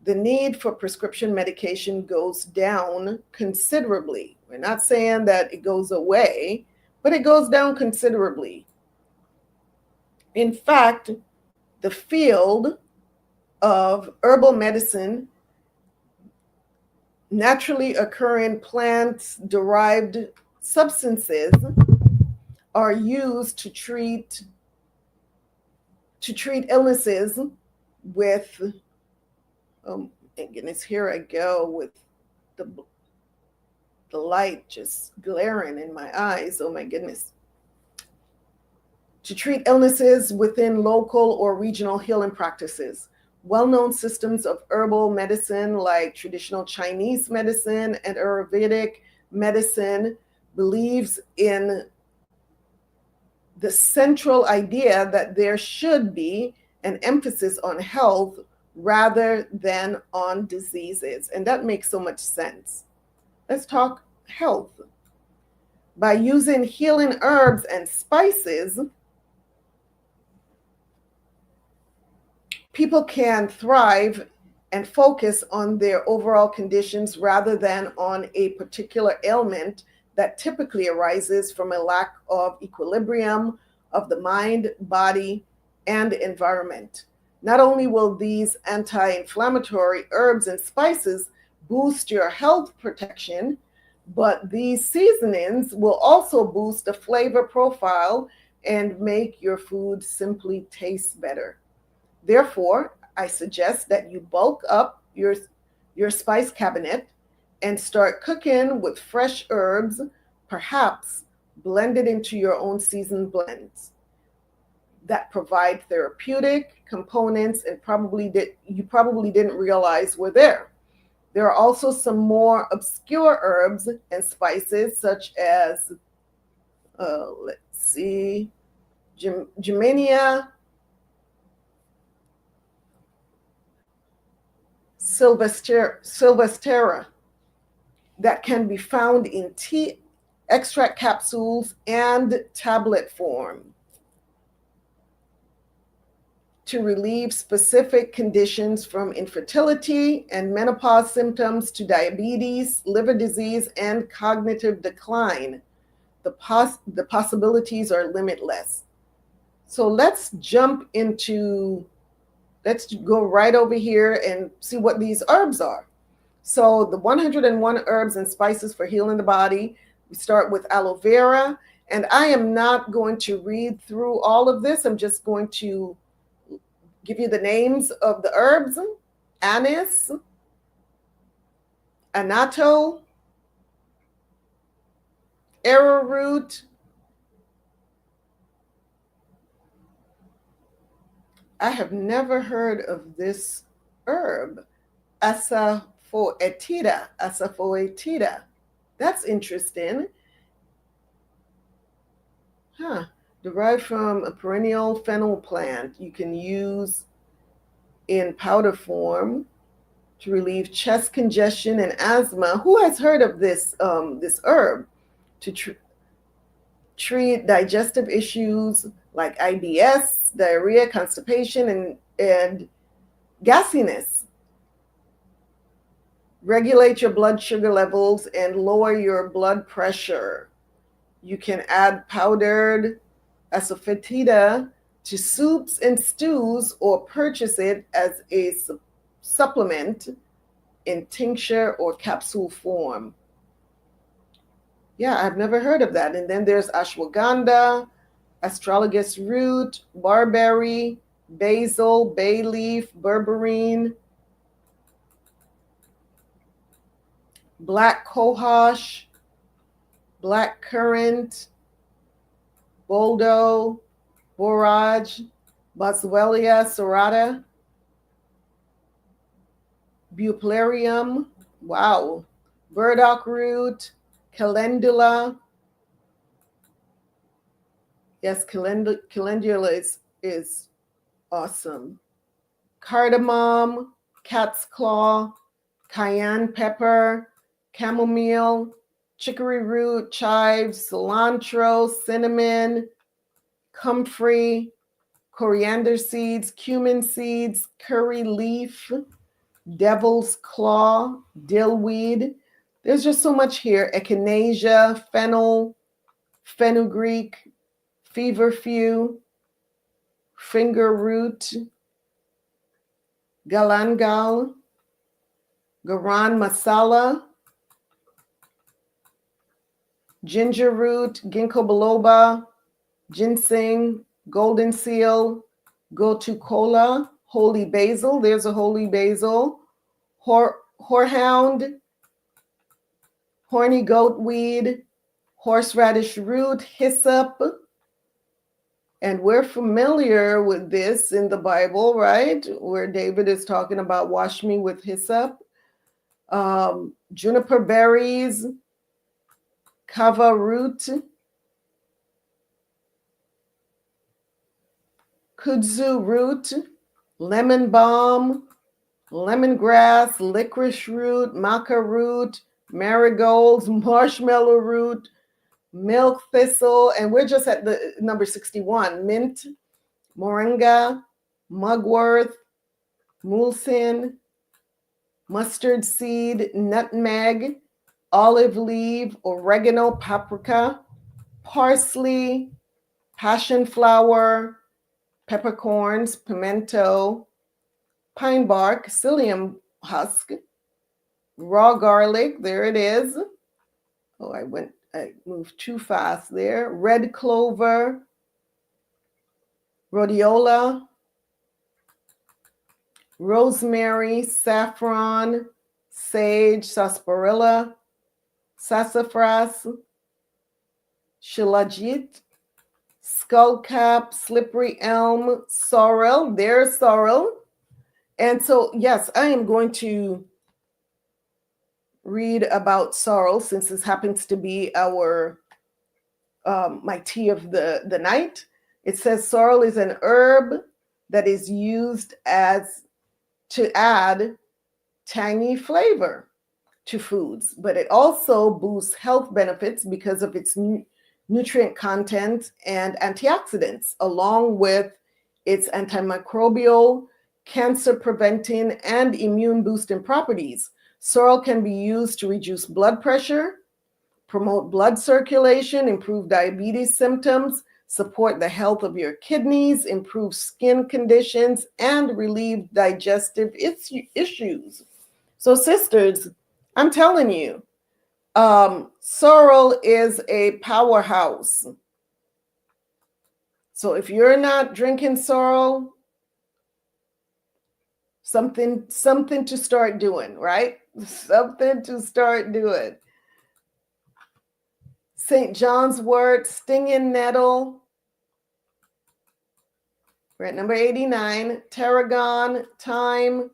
the need for prescription medication goes down considerably. We're not saying that it goes away, but it goes down considerably. In fact, the field of herbal medicine, naturally occurring plant-derived substances, are used to treat illnesses with, oh my goodness, here I go with the light just glaring in my eyes. Oh my goodness. To treat illnesses within local or regional healing practices. well-known systems of herbal medicine like traditional Chinese medicine and Ayurvedic medicine believes in the central idea that there should be an emphasis on health rather than on diseases. And that makes so much sense. Let's talk health. By using healing herbs and spices, people can thrive and focus on their overall conditions rather than on a particular ailment that typically arises from a lack of equilibrium of the mind, body, and environment. Not only will these anti-inflammatory herbs and spices boost your health protection, but these seasonings will also boost the flavor profile and make your food simply taste better. Therefore, I suggest that you bulk up your spice cabinet and start cooking with fresh herbs, perhaps blended into your own seasoned blends that provide therapeutic components and you probably didn't realize were there. There are also some more obscure herbs and spices such as, Germania sylvestera that can be found in tea extract capsules and tablet form to relieve specific conditions from infertility and menopause symptoms to diabetes, liver disease, and cognitive decline. The possibilities are limitless. So let's go right over here and see what these herbs are. So the 101 herbs and spices for healing the body. We start with aloe vera, and I am not going to read through all of this. I'm just going to give you the names of the herbs: anise, annatto, arrowroot, I have never heard of this herb, asafoetida. That's interesting. Derived from a perennial fennel plant you can use in powder form to relieve chest congestion and asthma. Who has heard of this herb to treat digestive issues like IBS, diarrhea, constipation, and gassiness? Regulate your blood sugar levels and lower your blood pressure. You can add powdered asafoetida to soups and stews or purchase it as a supplement in tincture or capsule form. Yeah, I've never heard of that. And then there's ashwagandha, astragalus root, barberry, basil, bay leaf, berberine, black cohosh, black currant, boldo, borage, boswellia serrata, buplerium, wow, burdock root, calendula. Yes, calendula is awesome. Cardamom, cat's claw, cayenne pepper, chamomile, chicory root, chives, cilantro, cinnamon, comfrey, coriander seeds, cumin seeds, curry leaf, devil's claw, dillweed. There's just so much here. Echinacea, fennel, fenugreek, feverfew, finger root, galangal, garam masala, ginger root, ginkgo biloba, ginseng, golden seal, gotu-kola, holy basil. There's a holy basil. Horehound, horny goatweed, horseradish root, hyssop, And we're familiar with this in the Bible, right? Where David is talking about wash me with hyssop. Juniper berries, kava root, kudzu root, lemon balm, lemongrass, licorice root, maca root, marigolds, marshmallow root, milk thistle, and we're just at the number 61, mint, moringa, mugwort, mullein, mustard seed, nutmeg, olive leaf, oregano, paprika, parsley, passion flower, peppercorns, pimento, pine bark, psyllium husk, raw garlic, there it is. Oh, I moved too fast there. Red clover, rhodiola, rosemary, saffron, sage, sarsaparilla, sassafras, shilajit, skullcap, slippery elm, sorrel. There's sorrel. And so, yes, I am going to read about sorrel since this happens to be our my tea of the night. It says sorrel is an herb that is used as to add tangy flavor to foods, but it also boosts health benefits because of its nutrient content and antioxidants, along with its antimicrobial, cancer preventing, and immune boosting properties. Sorrel can be used to reduce blood pressure, promote blood circulation, improve diabetes symptoms, support the health of your kidneys, improve skin conditions, and relieve digestive issues. So, sisters, I'm telling you, sorrel is a powerhouse. So if you're not drinking sorrel, something to start doing, right? Something to start doing. St. John's wort, stinging nettle. We're at number 89. Tarragon, thyme,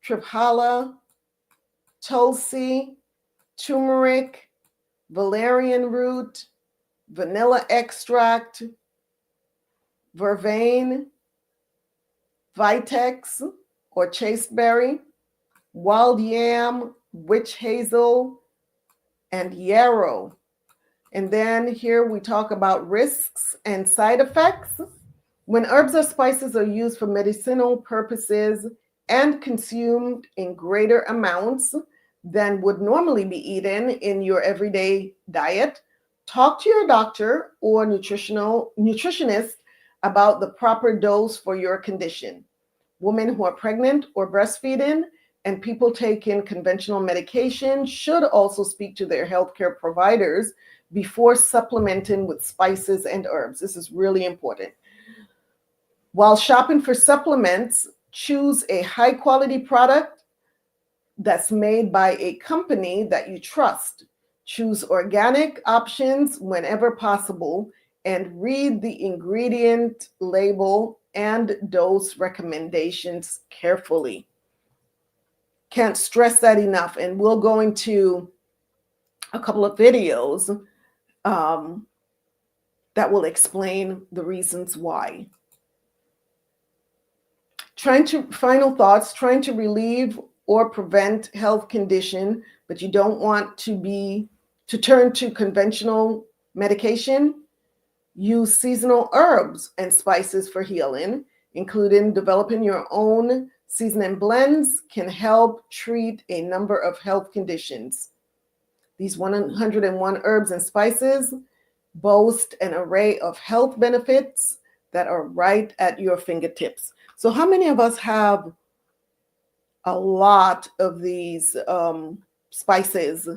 triphala, tulsi, turmeric, valerian root, vanilla extract, vervain, vitex or chasteberry, wild yam, witch hazel, and yarrow. And then here we talk about risks and side effects. When herbs or spices are used for medicinal purposes and consumed in greater amounts than would normally be eaten in your everyday diet, talk to your doctor or nutritionist about the proper dose for your condition. Women who are pregnant or breastfeeding and people taking conventional medication should also speak to their healthcare providers before supplementing with spices and herbs. This is really important. While shopping for supplements, choose a high quality product that's made by a company that you trust. Choose organic options whenever possible and read the ingredient label and dose recommendations carefully. Can't stress that enough. And we'll go into a couple of videos that will explain the reasons why. Final thoughts, trying to relieve or prevent health condition, but you don't want to turn to conventional medication. Use seasonal herbs and spices for healing, including developing your own seasoning blends can help treat a number of health conditions. These 101 herbs and spices boast an array of health benefits that are right at your fingertips. So how many of us have a lot of these spices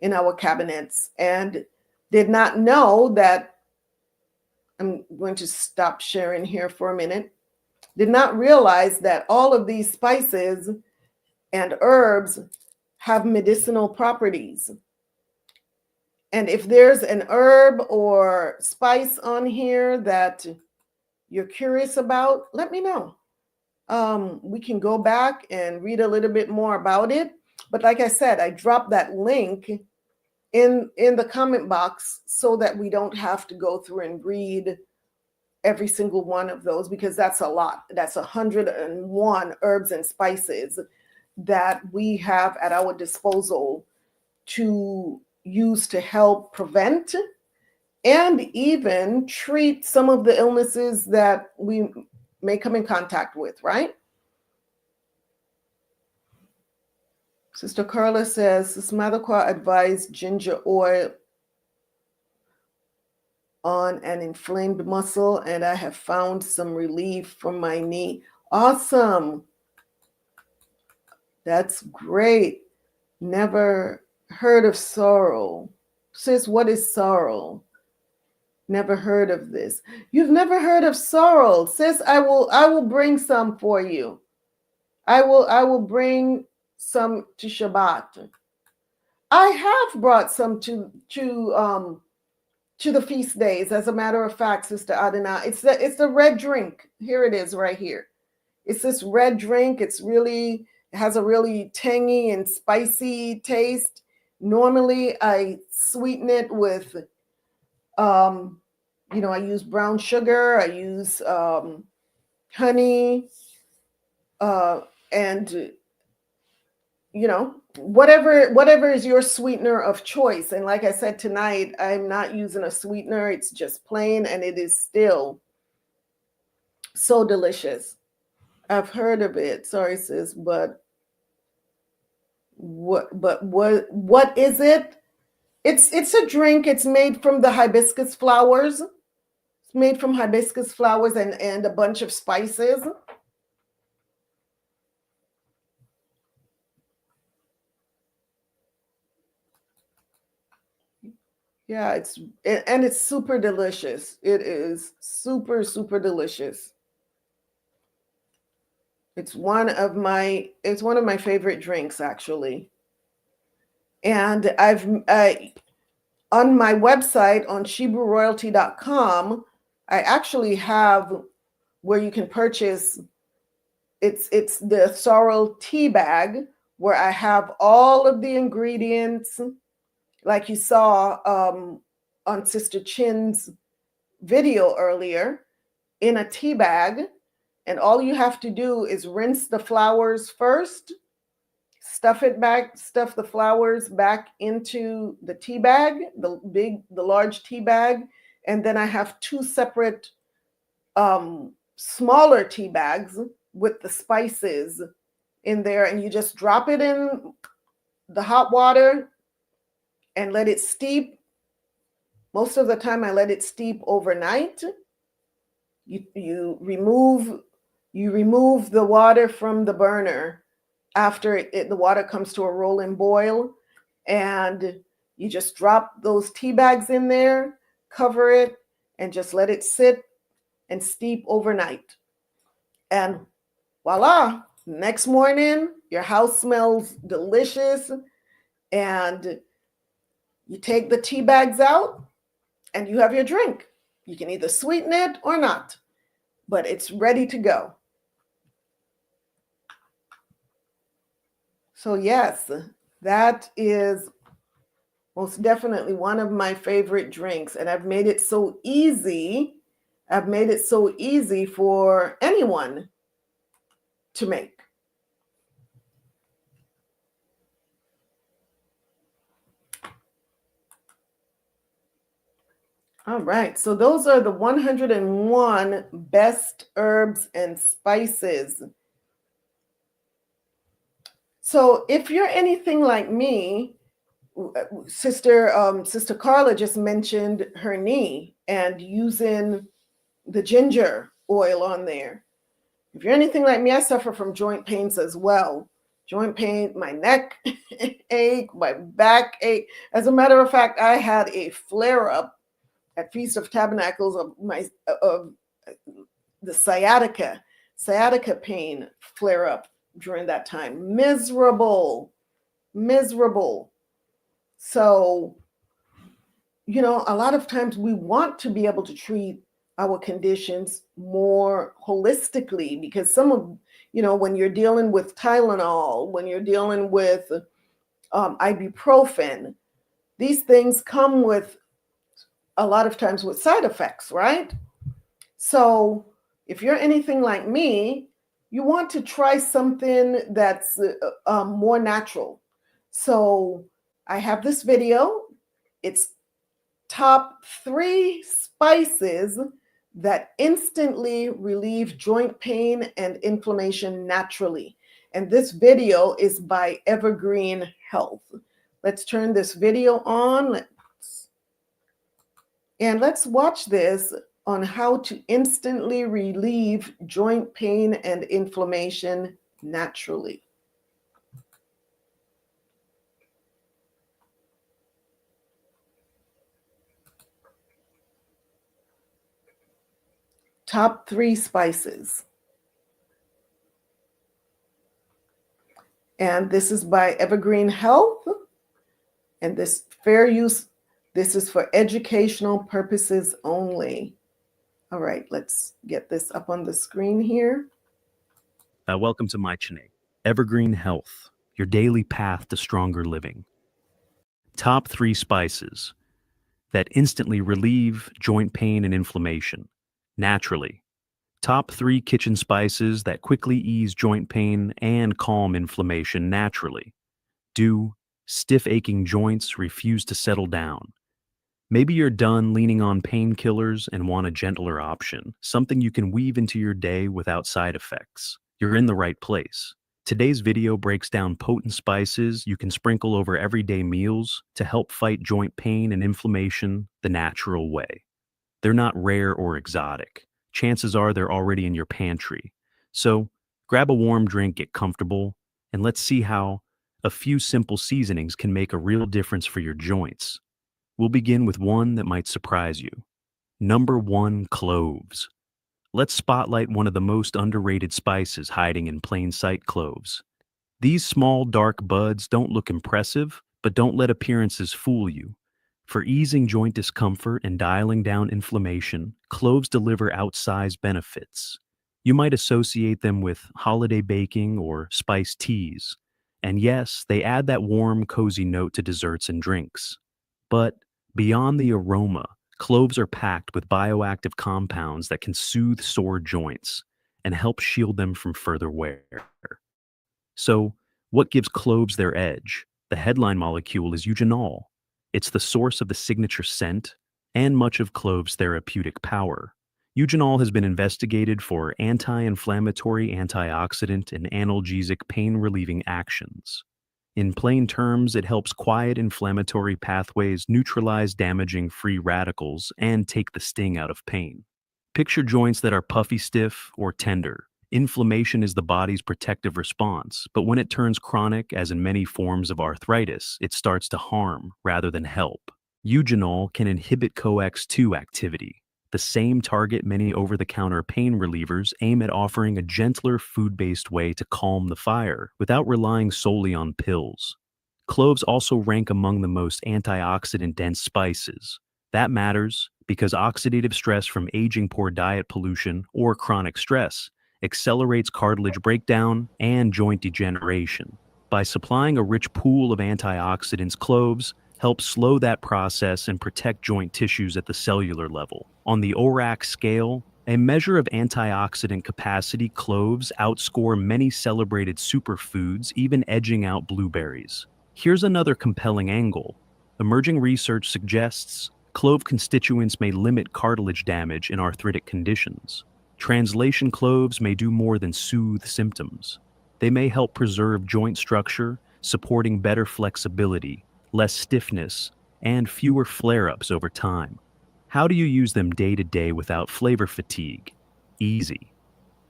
in our cabinets and did not know that? I'm going to stop sharing here for a minute. Did not realize that all of these spices and herbs have medicinal properties. And if there's an herb or spice on here that you're curious about, let me know. We can go back and read a little bit more about it. But like I said, I dropped that link in the comment box so that we don't have to go through and read every single one of those, because that's a lot. That's 101 herbs and spices that we have at our disposal to use to help prevent and even treat some of the illnesses that we may come in contact with, right? Sister Carla says, Sister Madakwa advised ginger oil on an inflamed muscle, and I have found some relief from my knee. Awesome. That's great. Never heard of sorrel. Sis, what is sorrel? Never heard of this. You've never heard of sorrel. Sis, I will bring some for you. I will bring some to Shabbat. I have brought some to the feast days. As a matter of fact, Sister Adina, it's the red drink. Here it is right here. It's this red drink. It has a really tangy and spicy taste. Normally I sweeten it with I use brown sugar, I use honey, and whatever is your sweetener of choice. And like I said, tonight I'm not using a sweetener. It's just plain, and it is still so delicious. I've heard of it. Sorry, sis, but what is it? It's a drink. It's made from the hibiscus flowers. It's made from hibiscus flowers and a bunch of spices. Yeah, it's super delicious. It is super, super delicious. It's one of my favorite drinks, actually. And on my website on shebrewroyalty.com, I actually have where you can purchase it's the sorrel tea bag, where I have all of the ingredients, like you saw on Sister Chin's video earlier, in a tea bag. And all you have to do is rinse the flowers first, stuff the flowers back into the tea bag, the large tea bag. And then I have two separate smaller tea bags with the spices in there. And you just drop it in the hot water and let it steep. Most of the time I let it steep overnight. You remove the water from the burner after the water comes to a rolling boil, and you just drop those tea bags in there, cover it, and just let it sit and steep overnight. And voila, next morning your house smells delicious, and you take the tea bags out and you have your drink. You can either sweeten it or not, but it's ready to go. So yes, that is most definitely one of my favorite drinks, and I've made it so easy. I've made it so easy for anyone to make. All right, so those are the 101 best herbs and spices. So if you're anything like me, Sister Carla just mentioned her knee and using the ginger oil on there. If you're anything like me, I suffer from joint pains as well. Joint pain, my neck ache, my back ache. As a matter of fact, I had a flare-up at Feast of Tabernacles of the sciatica pain flare-up during that time. Miserable. So a lot of times we want to be able to treat our conditions more holistically, because some of, when you're dealing with Tylenol, when you're dealing with ibuprofen, these things come with a lot of times with side effects, right? So if you're anything like me, you want to try something that's more natural. So I have this video. It's top 3 spices that instantly relieve joint pain and inflammation naturally. And this video is by Evergreen Health. Let's turn this video on and let's watch this on how to instantly relieve joint pain and inflammation naturally. Top 3 spices. And this is by Evergreen Health. And this fair use, this is for educational purposes only. All right, let's get this up on the screen here. Welcome to my channel, Evergreen Health, your daily path to stronger living. Top 3 spices that instantly relieve joint pain and inflammation naturally. Top 3 kitchen spices that quickly ease joint pain and calm inflammation naturally. Do stiff aching joints refuse to settle down? Maybe you're done leaning on painkillers and want a gentler option, something you can weave into your day without side effects. You're in the right place. Today's video breaks down potent spices you can sprinkle over everyday meals to help fight joint pain and inflammation the natural way. They're not rare or exotic. Chances are they're already in your pantry. So grab a warm drink, get comfortable, and let's see how a few simple seasonings can make a real difference for your joints. We'll begin with one that might surprise you. Number 1, cloves. Let's spotlight one of the most underrated spices hiding in plain sight: cloves. These small dark buds don't look impressive, but don't let appearances fool you. For easing joint discomfort and dialing down inflammation, cloves deliver outsized benefits. You might associate them with holiday baking or spiced teas. And yes, they add that warm, cozy note to desserts and drinks. But beyond the aroma, cloves are packed with bioactive compounds that can soothe sore joints and help shield them from further wear. So, what gives cloves their edge? The headline molecule is eugenol. It's the source of the signature scent and much of cloves' therapeutic power. Eugenol has been investigated for anti-inflammatory, antioxidant, and analgesic pain-relieving actions. In plain terms, it helps quiet inflammatory pathways, neutralize damaging free radicals, and take the sting out of pain. Picture joints that are puffy, stiff, or tender. Inflammation is the body's protective response, but when it turns chronic, as in many forms of arthritis, it starts to harm rather than help. Eugenol can inhibit COX-2 activity, the same target many over-the-counter pain relievers aim at, offering a gentler food-based way to calm the fire without relying solely on pills. Cloves also rank among the most antioxidant-dense spices. That matters because oxidative stress from aging, poor diet, pollution, or chronic stress accelerates cartilage breakdown and joint degeneration. By supplying a rich pool of antioxidants, cloves help slow that process and protect joint tissues at the cellular level. On the ORAC scale, a measure of antioxidant capacity, cloves outscore many celebrated superfoods, even edging out blueberries. Here's another compelling angle. Emerging research suggests clove constituents may limit cartilage damage in arthritic conditions. Translation: cloves may do more than soothe symptoms. They may help preserve joint structure, supporting better flexibility, less stiffness, and fewer flare-ups over time. How do you use them day to day without flavor fatigue? Easy.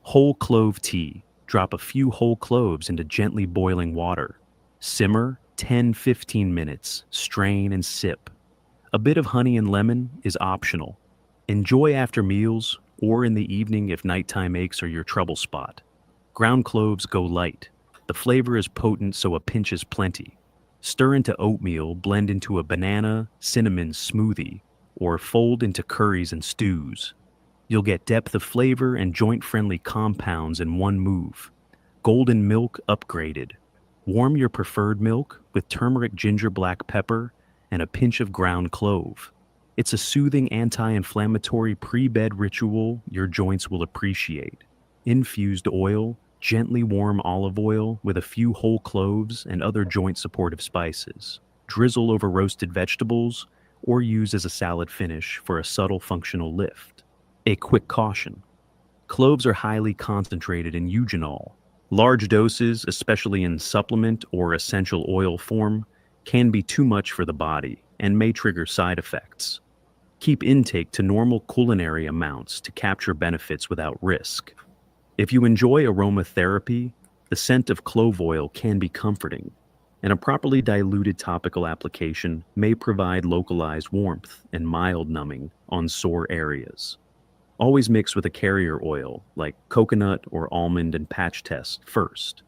Whole clove tea. Drop a few whole cloves into gently boiling water. Simmer 10-15 minutes, strain and sip. A bit of honey and lemon is optional. Enjoy after meals or in the evening if nighttime aches are your trouble spot. Ground cloves go light. The flavor is potent, so a pinch is plenty. Stir into oatmeal, blend into a banana cinnamon smoothie, or fold into curries and stews. You'll get depth of flavor and joint-friendly compounds in one move. Golden milk upgraded. Warm your preferred milk with turmeric, ginger, black pepper, and a pinch of ground clove. It's a soothing anti-inflammatory pre-bed ritual your joints will appreciate. Infused oil, gently warm olive oil with a few whole cloves and other joint-supportive spices. Drizzle over roasted vegetables or use as a salad finish for a subtle functional lift. A quick caution: cloves are highly concentrated in eugenol. Large doses, especially in supplement or essential oil form, can be too much for the body and may trigger side effects. Keep intake to normal culinary amounts to capture benefits without risk. If you enjoy aromatherapy, the scent of clove oil can be comforting, and a properly diluted topical application may provide localized warmth and mild numbing on sore areas. Always mix with a carrier oil like coconut or almond and patch test first.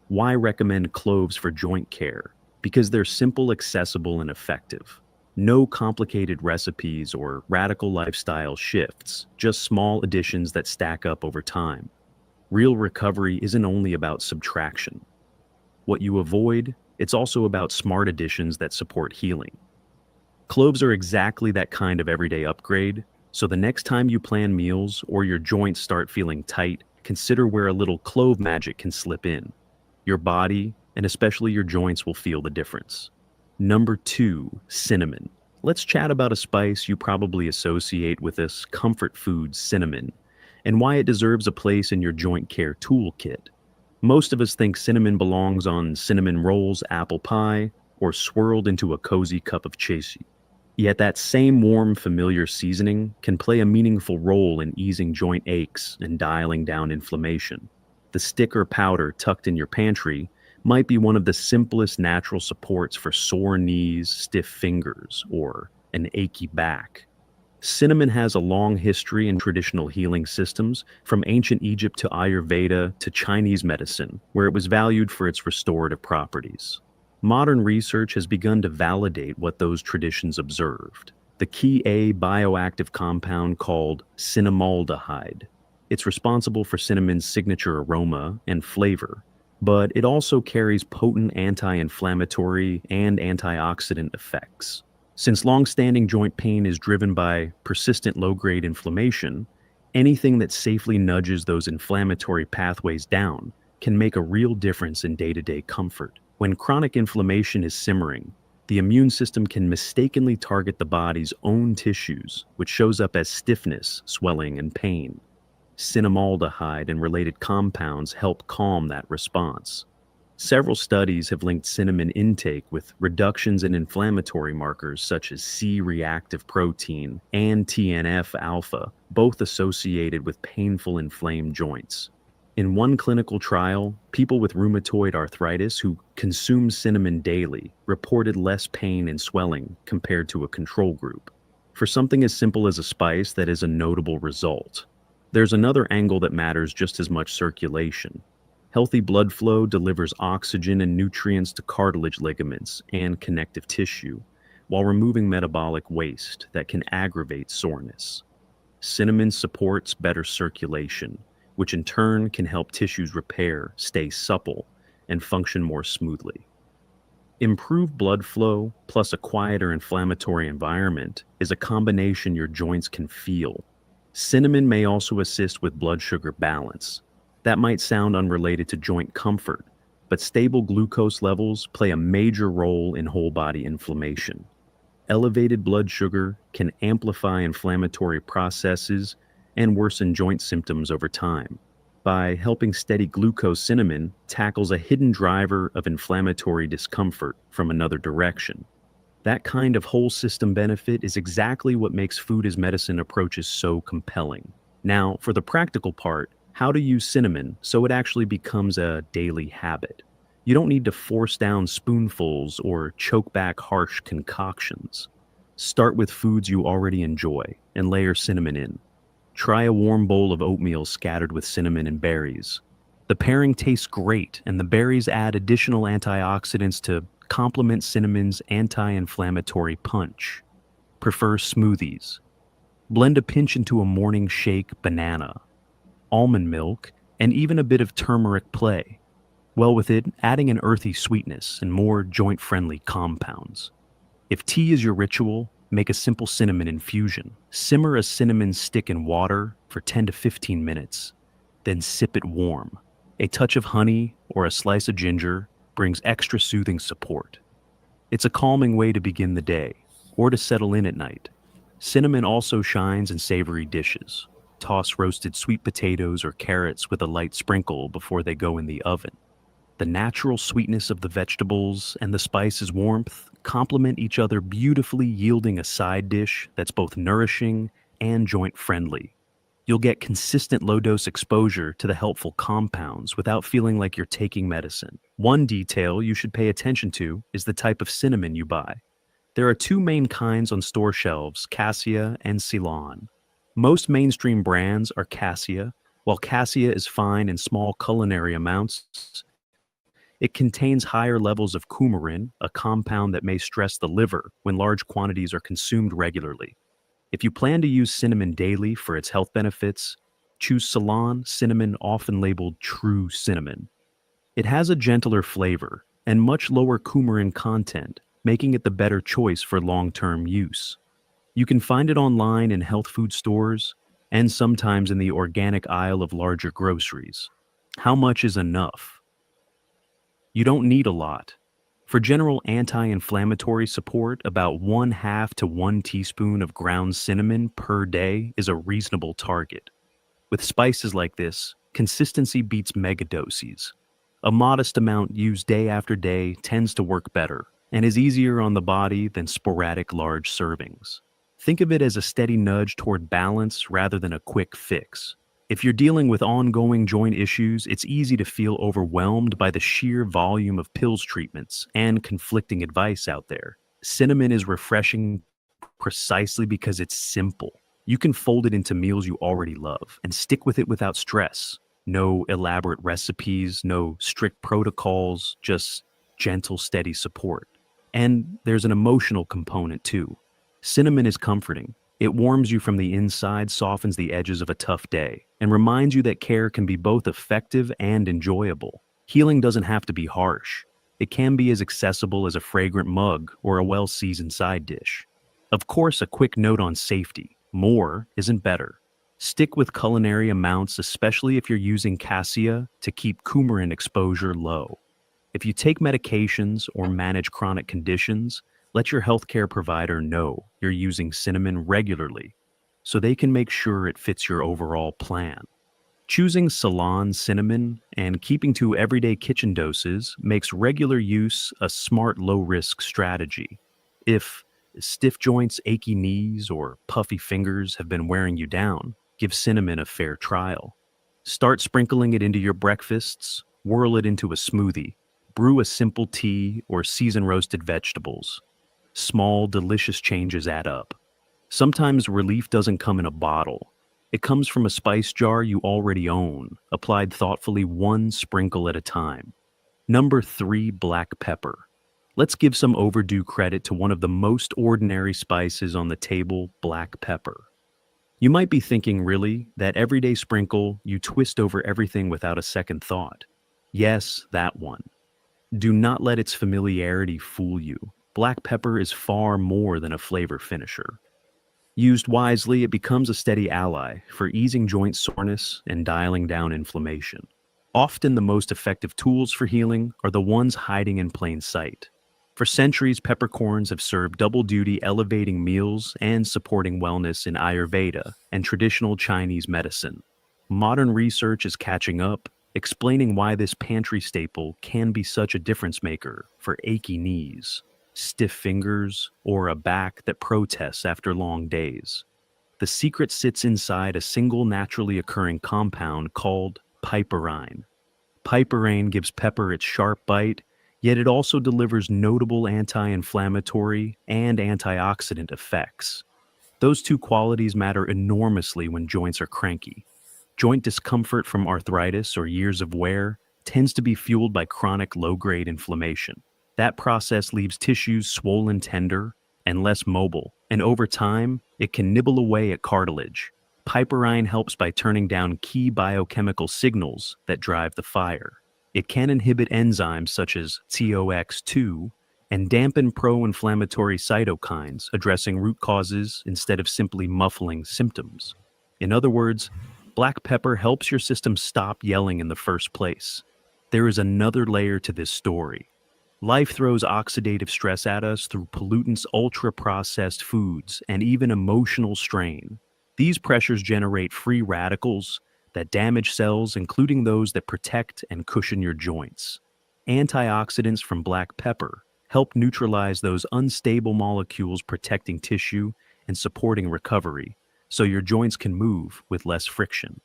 Why recommend cloves for joint care? Because they're simple, accessible, and effective. No complicated recipes or radical lifestyle shifts, just small additions that stack up over time. Real recovery isn't only about subtraction. What you avoid, it's also about smart additions that support healing. Cloves are exactly that kind of everyday upgrade. So the next time you plan meals or your joints start feeling tight, consider where a little clove magic can slip in. Your body, and especially your joints, will feel the difference. Number 2, cinnamon. Let's chat about a spice you probably associate with this comfort food, cinnamon, and why it deserves a place in your joint care toolkit. Most of us think cinnamon belongs on cinnamon rolls, apple pie, or swirled into a cozy cup of chachi. Yet that same warm, familiar seasoning can play a meaningful role in easing joint aches and dialing down inflammation. The stick or powder tucked in your pantry might be one of the simplest natural supports for sore knees, stiff fingers, or an achy back. Cinnamon has a long history in traditional healing systems, from ancient Egypt to Ayurveda to Chinese medicine, where it was valued for its restorative properties. Modern research has begun to validate what those traditions observed. The key bioactive compound called cinnamaldehyde. It's responsible for cinnamon's signature aroma and flavor, but it also carries potent anti-inflammatory and antioxidant effects. Since long-standing joint pain is driven by persistent low-grade inflammation, anything that safely nudges those inflammatory pathways down can make a real difference in day-to-day comfort. When chronic inflammation is simmering, the immune system can mistakenly target the body's own tissues, which shows up as stiffness, swelling, and pain. Cinnamaldehyde and related compounds help calm that response. Several studies have linked cinnamon intake with reductions in inflammatory markers such as C-reactive protein and TNF-alpha, both associated with painful inflamed joints. In one clinical trial, people with rheumatoid arthritis who consumed cinnamon daily reported less pain and swelling compared to a control group. For something as simple as a spice, that is a notable result. There's another angle that matters just as much: circulation. Healthy blood flow delivers oxygen and nutrients to cartilage, ligaments, and connective tissue, while removing metabolic waste that can aggravate soreness. Cinnamon supports better circulation, which in turn can help tissues repair, stay supple, and function more smoothly. Improved blood flow plus a quieter inflammatory environment is a combination your joints can feel. Cinnamon may also assist with blood sugar balance. That might sound unrelated to joint comfort, but stable glucose levels play a major role in whole body inflammation. Elevated blood sugar can amplify inflammatory processes and worsen joint symptoms over time. By helping steady glucose, cinnamon tackles a hidden driver of inflammatory discomfort from another direction. That kind of whole system benefit is exactly what makes food as medicine approaches so compelling. Now, for the practical part, how to use cinnamon so it actually becomes a daily habit. You don't need to force down spoonfuls or choke back harsh concoctions. Start with foods you already enjoy and layer cinnamon in. Try a warm bowl of oatmeal scattered with cinnamon and berries. The pairing tastes great, and the berries add additional antioxidants to complement cinnamon's anti-inflammatory punch. Prefer smoothies. Blend a pinch into a morning shake, banana, almond milk, and even a bit of turmeric play. Well, with it, adding an earthy sweetness and more joint-friendly compounds. If tea is your ritual, make a simple cinnamon infusion. Simmer a cinnamon stick in water for 10 to 15 minutes, then sip it warm. A touch of honey or a slice of ginger brings extra soothing support. It's a calming way to begin the day, or to settle in at night. Cinnamon also shines in savory dishes. Toss roasted sweet potatoes or carrots with a light sprinkle before they go in the oven. The natural sweetness of the vegetables and the spice's warmth complement each other beautifully, yielding a side dish that's both nourishing and joint-friendly. You'll get consistent low-dose exposure to the helpful compounds without feeling like you're taking medicine. One detail you should pay attention to is the type of cinnamon you buy. There are two main kinds on store shelves, Cassia and Ceylon. Most mainstream brands are Cassia. While Cassia is fine in small culinary amounts, it contains higher levels of coumarin, a compound that may stress the liver when large quantities are consumed regularly. If you plan to use cinnamon daily for its health benefits, choose Ceylon cinnamon, often labeled true cinnamon. It has a gentler flavor and much lower coumarin content, making it the better choice for long-term use. You can find it online in health food stores and sometimes in the organic aisle of larger groceries. How much is enough? You don't need a lot. For general anti-inflammatory support, about 1/2 to 1 teaspoon of ground cinnamon per day is a reasonable target. With spices like this, consistency beats megadoses. A modest amount used day after day tends to work better and is easier on the body than sporadic large servings. Think of it as a steady nudge toward balance rather than a quick fix. If you're dealing with ongoing joint issues, it's easy to feel overwhelmed by the sheer volume of pills treatments and conflicting advice out there. Cinnamon is refreshing precisely because it's simple. You can fold it into meals you already love and stick with it without stress. No elaborate recipes, no strict protocols, just gentle, steady support. And there's an emotional component too. Cinnamon is comforting. It warms you from the inside, softens the edges of a tough day, and reminds you that care can be both effective and enjoyable. Healing doesn't have to be harsh. It can be as accessible as a fragrant mug or a well-seasoned side dish. Of course, a quick note on safety. More isn't better. Stick with culinary amounts, especially if you're using cassia to keep coumarin exposure low. If you take medications or manage chronic conditions, let your healthcare provider know you're using cinnamon regularly so they can make sure it fits your overall plan. Choosing Ceylon cinnamon and keeping to everyday kitchen doses makes regular use a smart, low-risk strategy. If stiff joints, achy knees, or puffy fingers have been wearing you down, give cinnamon a fair trial. Start sprinkling it into your breakfasts, whirl it into a smoothie, brew a simple tea, or season roasted vegetables. Small, delicious changes add up. Sometimes relief doesn't come in a bottle. It comes from a spice jar you already own, applied thoughtfully, one sprinkle at a time. Number 3, black pepper. Let's give some overdue credit to one of the most ordinary spices on the table, black pepper. You might be thinking, really, that everyday sprinkle you twist over everything without a second thought. Yes, that one. Do not let its familiarity fool you. Black pepper is far more than a flavor finisher. Used wisely, it becomes a steady ally for easing joint soreness and dialing down inflammation. Often the most effective tools for healing are the ones hiding in plain sight. For centuries, peppercorns have served double duty, elevating meals and supporting wellness in Ayurveda and traditional Chinese medicine. Modern research is catching up, explaining why this pantry staple can be such a difference maker for achy knees, stiff fingers, or a back that protests after long days. The secret sits inside a single naturally occurring compound called piperine. Piperine gives pepper its sharp bite, yet it also delivers notable anti-inflammatory and antioxidant effects. Those two qualities matter enormously when joints are cranky. Joint discomfort from arthritis or years of wear tends to be fueled by chronic low-grade inflammation. That process leaves tissues swollen tender and less mobile, and over time, it can nibble away at cartilage. Piperine helps by turning down key biochemical signals that drive the fire. It can inhibit enzymes such as TOX2 and dampen pro-inflammatory cytokines, addressing root causes instead of simply muffling symptoms. In other words, black pepper helps your system stop yelling in the first place. There is another layer to this story. Life throws oxidative stress at us through pollutants, ultra-processed foods, and even emotional strain. These pressures generate free radicals that damage cells, including those that protect and cushion your joints. Antioxidants from black pepper help neutralize those unstable molecules, protecting tissue and supporting recovery, so your joints can move with less friction.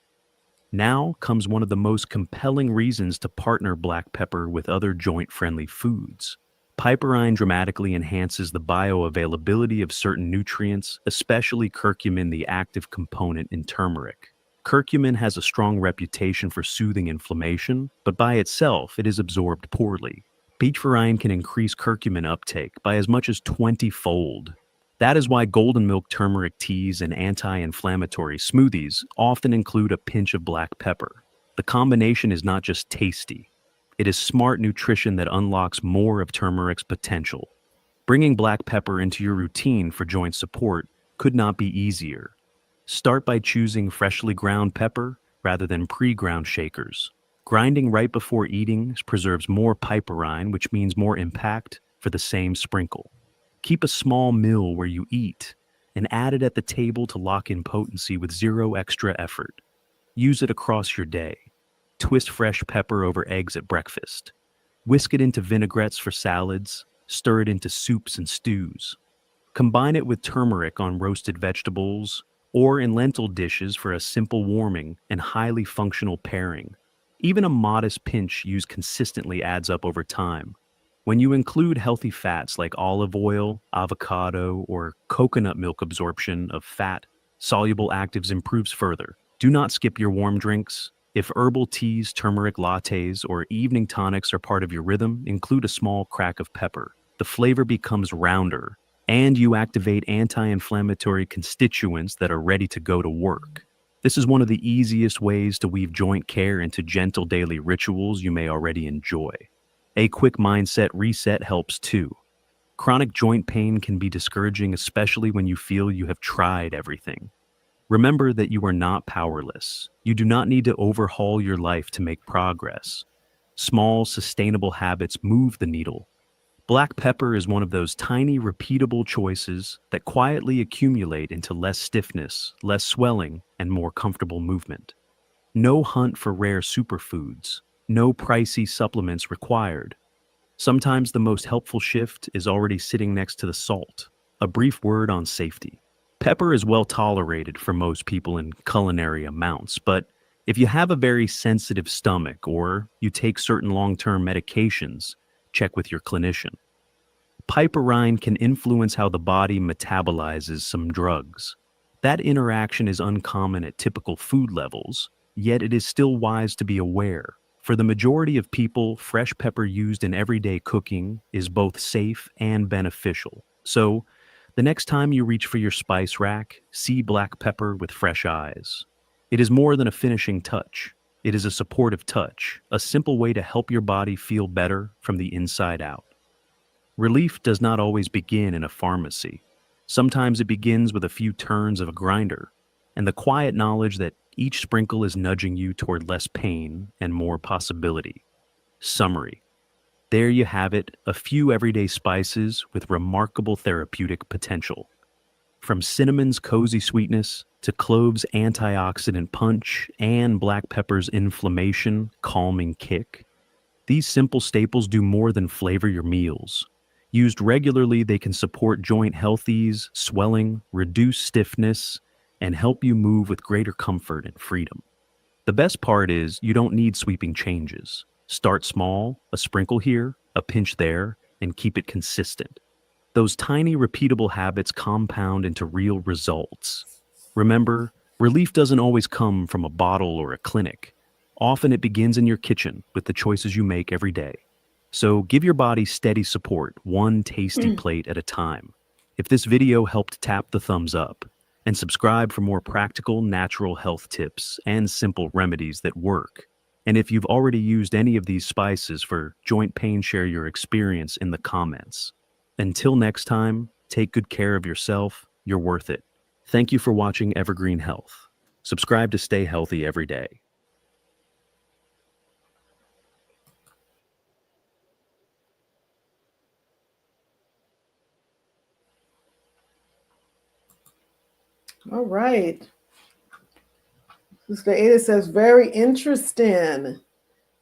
Now comes one of the most compelling reasons to partner black pepper with other joint-friendly foods. Piperine dramatically enhances the bioavailability of certain nutrients, especially curcumin, the active component in turmeric. Curcumin has a strong reputation for soothing inflammation, but by itself, it is absorbed poorly. Piperine can increase curcumin uptake by as much as 20-fold. That is why golden milk turmeric teas and anti-inflammatory smoothies often include a pinch of black pepper. The combination is not just tasty. It is smart nutrition that unlocks more of turmeric's potential. Bringing black pepper into your routine for joint support could not be easier. Start by choosing freshly ground pepper rather than pre-ground shakers. Grinding right before eating preserves more piperine, which means more impact for the same sprinkle. Keep a small mill where you eat and add it at the table to lock in potency with zero extra effort. Use it across your day. Twist fresh pepper over eggs at breakfast. Whisk it into vinaigrettes for salads. Stir it into soups and stews. Combine it with turmeric on roasted vegetables or in lentil dishes for a simple warming and highly functional pairing. Even a modest pinch used consistently adds up over time. When you include healthy fats like olive oil, avocado, or coconut milk, absorption of fat-soluble actives improves further. Do not skip your warm drinks. If herbal teas, turmeric lattes, or evening tonics are part of your rhythm, include a small crack of pepper. The flavor becomes rounder, and you activate anti-inflammatory constituents that are ready to go to work. This is one of the easiest ways to weave joint care into gentle daily rituals you may already enjoy. A quick mindset reset helps too. Chronic joint pain can be discouraging, especially when you feel you have tried everything. Remember that you are not powerless. You do not need to overhaul your life to make progress. Small, sustainable habits move the needle. Black pepper is one of those tiny, repeatable choices that quietly accumulate into less stiffness, less swelling, and more comfortable movement. No hunt for rare superfoods. No pricey supplements required. Sometimes the most helpful shift is already sitting next to the salt. A brief word on safety. Pepper is well tolerated for most people in culinary amounts, but if you have a very sensitive stomach or you take certain long-term medications, check with your clinician. Piperine can influence how the body metabolizes some drugs. That interaction is uncommon at typical food levels, yet it is still wise to be aware. For the majority of people, fresh pepper used in everyday cooking is both safe and beneficial. So, the next time you reach for your spice rack, see black pepper with fresh eyes. It is more than a finishing touch. It is a supportive touch, a simple way to help your body feel better from the inside out. Relief does not always begin in a pharmacy. Sometimes it begins with a few turns of a grinder, and the quiet knowledge that each sprinkle is nudging you toward less pain and more possibility. Summary. There you have it, a few everyday spices with remarkable therapeutic potential. From cinnamon's cozy sweetness to cloves' antioxidant punch and black pepper's inflammation calming kick, these simple staples do more than flavor your meals. Used regularly, they can support joint health, ease swelling, reduce stiffness, and help you move with greater comfort and freedom. The best part is you don't need sweeping changes. Start small, a sprinkle here, a pinch there, and keep it consistent. Those tiny, repeatable habits compound into real results. Remember, relief doesn't always come from a bottle or a clinic. Often it begins in your kitchen with the choices you make every day. So give your body steady support, one tasty plate at a time. If this video helped, tap the thumbs up and subscribe for more practical, natural health tips and simple remedies that work. And if you've already used any of these spices for joint pain, share your experience in the comments. Until next time, take good care of yourself. You're worth it. Thank you for watching Evergreen Health. Subscribe to stay healthy every day. All right. Sister Ada says, very interesting.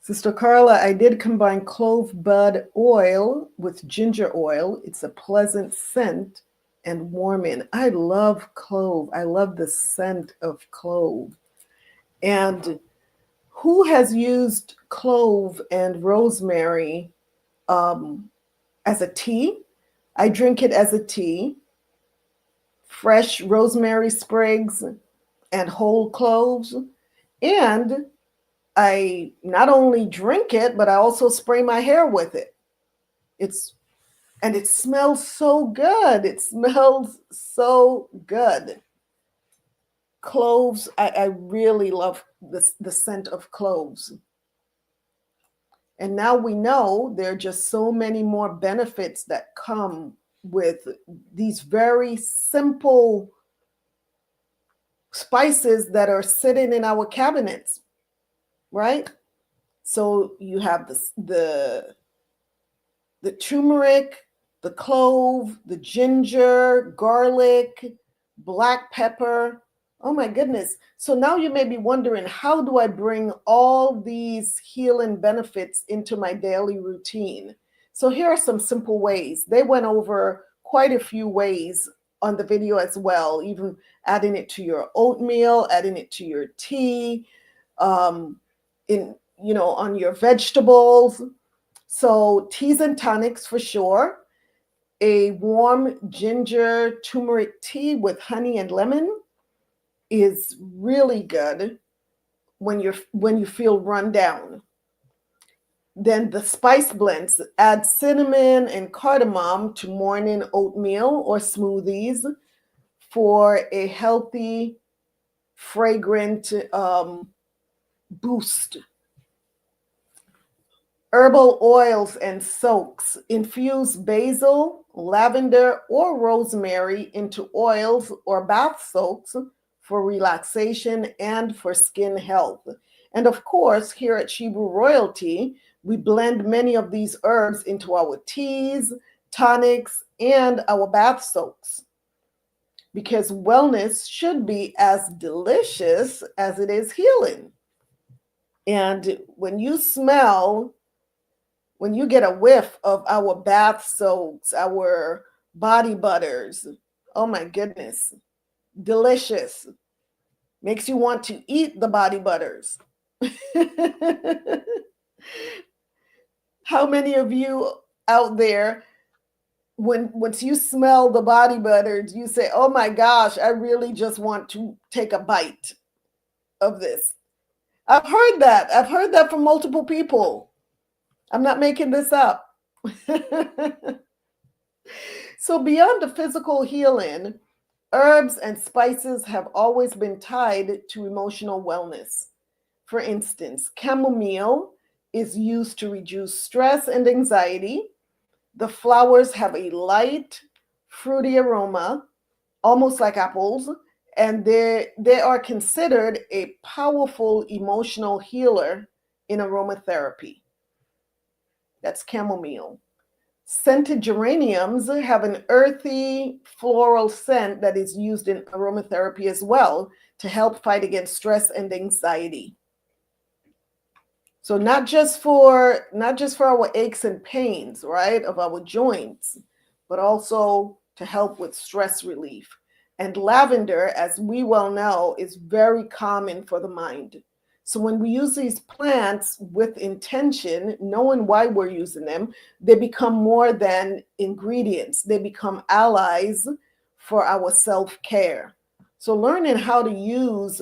Sister Carla, I did combine clove bud oil with ginger oil. It's a pleasant scent and warming. I love clove. I love the scent of clove. And who has used clove and rosemary as a tea? I drink it as a tea. Fresh rosemary sprigs and whole cloves. And I not only drink it, but I also spray my hair with it. And it smells so good. It smells so good. Cloves, I really love the scent of cloves. And now we know there are just so many more benefits that come with these very simple spices that are sitting in our cabinets, right? So you have the turmeric, the clove, the ginger, garlic, black pepper. Oh my goodness. So now you may be wondering, how do I bring all these healing benefits into my daily routine? So here are some simple ways. They went over quite a few ways on the video as well, even adding it to your oatmeal, adding it to your tea, on your vegetables. So teas and tonics for sure. A warm ginger turmeric tea with honey and lemon is really good when you feel run down. Then the spice blends, add cinnamon and cardamom to morning oatmeal or smoothies for a healthy, fragrant boost. Herbal oils and soaks. Infuse basil, lavender, or rosemary into oils or bath soaks for relaxation and for skin health. And of course, here at Shebrew Royalty, we blend many of these herbs into our teas, tonics, and our bath soaks, because wellness should be as delicious as it is healing. And when you get a whiff of our bath soaks, our body butters, oh my goodness, delicious. Makes you want to eat the body butters. How many of you out there, once you smell the body butters, you say, oh my gosh, I really just want to take a bite of this? I've heard that. I've heard that from multiple people. I'm not making this up. So beyond the physical healing, herbs and spices have always been tied to emotional wellness. For instance, chamomile is used to reduce stress and anxiety. The flowers have a light, fruity aroma, almost like apples, and they are considered a powerful emotional healer in aromatherapy. That's chamomile. Scented geraniums have an earthy floral scent that is used in aromatherapy as well to help fight against stress and anxiety. So not just for our aches and pains, right, of our joints, but also to help with stress relief. And lavender, as we well know, is very common for the mind. So when we use these plants with intention, knowing why we're using them, they become more than ingredients. They become allies for our self-care. So learning how to use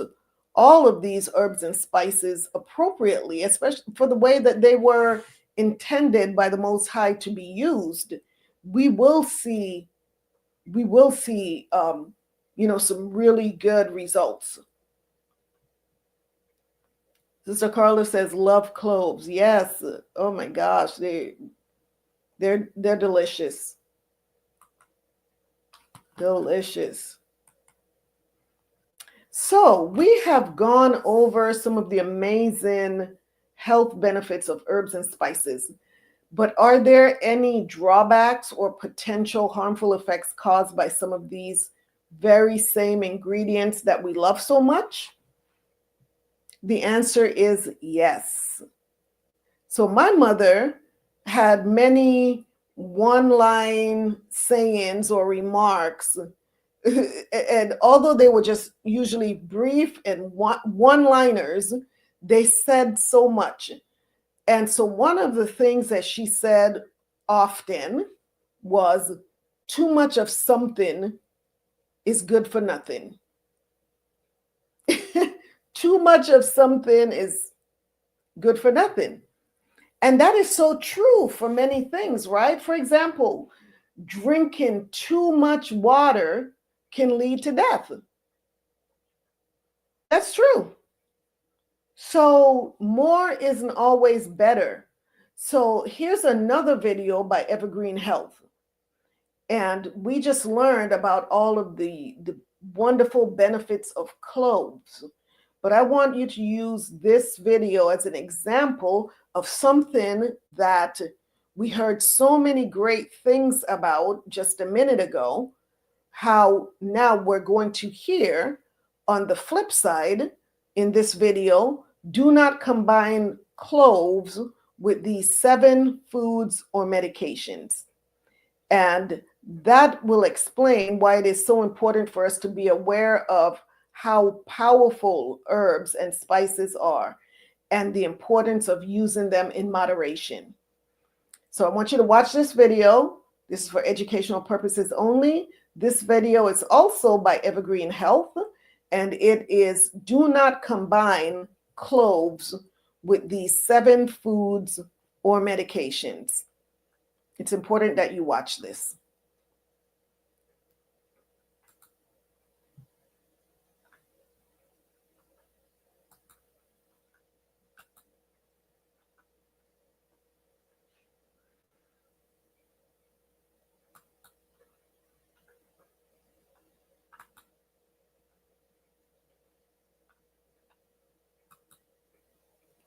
all of these herbs and spices appropriately, especially for the way that they were intended by the Most High to be used, we will see some really good results. Sister Carla says, love cloves. Yes. Oh my gosh, they're delicious. Delicious. So we have gone over some of the amazing health benefits of herbs and spices, but are there any drawbacks or potential harmful effects caused by some of these very same ingredients that we love so much? The answer is yes. So my mother had many one-line sayings or remarks, and although they were just usually brief and one-liners, they said so much. And so one of the things that she said often was, too much of something is good for nothing. Too much of something is good for nothing. And that is so true for many things, right? For example, drinking too much water can lead to death. That's true. So more isn't always better. So here's another video by Evergreen Health. And we just learned about all of the wonderful benefits of cloves. But I want you to use this video as an example of something that we heard so many great things about just a minute ago, how now we're going to hear on the flip side in this video, do not combine cloves with these 7 foods or medications. And that will explain why it is so important for us to be aware of how powerful herbs and spices are and the importance of using them in moderation. So I want you to watch this video. This is for educational purposes only. This video is also by Evergreen Health, and it is do not combine cloves with these 7 foods or medications. It's important that you watch this.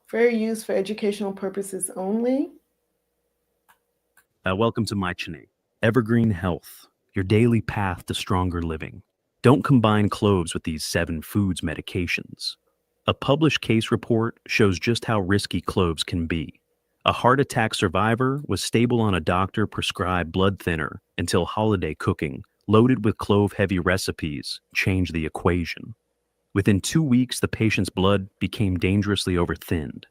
Fair use for educational purposes only. Welcome to my channel, Evergreen Health, your daily path to stronger living. Don't combine cloves with these 7 foods medications. A published case report shows just how risky cloves can be. A heart attack survivor was stable on a doctor-prescribed blood thinner until holiday cooking, loaded with clove-heavy recipes, changed the equation. Within 2 weeks, the patient's blood became dangerously overthinned.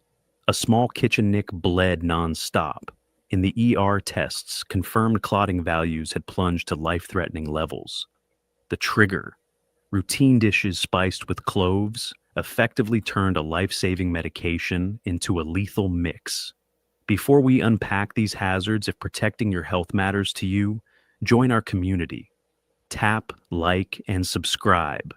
A small kitchen nick bled non-stop. In the ER tests, confirmed clotting values had plunged to life-threatening levels. The trigger, routine dishes spiced with cloves, effectively turned a life-saving medication into a lethal mix. Before we unpack these hazards, if protecting your health matters to you, join our community. Tap, like, and subscribe.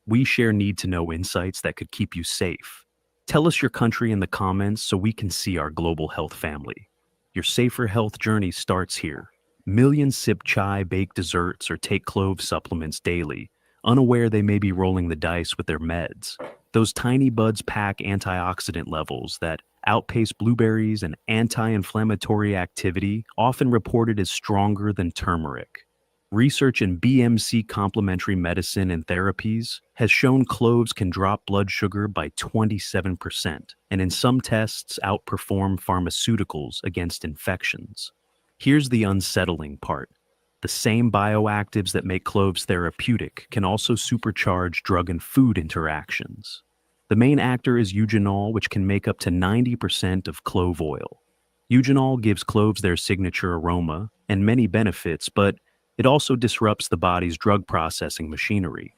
We share need-to-know insights that could keep you safe. Tell us your country in the comments so we can see our global health family. Your safer health journey starts here. Millions sip chai, bake desserts, or take clove supplements daily, unaware they may be rolling the dice with their meds. Those tiny buds pack antioxidant levels that outpace blueberries and anti-inflammatory activity, often reported as stronger than turmeric. Research in BMC complementary medicine and therapies has shown cloves can drop blood sugar by 27%, and in some tests outperform pharmaceuticals against infections. Here's the unsettling part. The same bioactives that make cloves therapeutic can also supercharge drug and food interactions. The main actor is eugenol, which can make up to 90% of clove oil. Eugenol gives cloves their signature aroma and many benefits, but it also disrupts the body's drug processing machinery.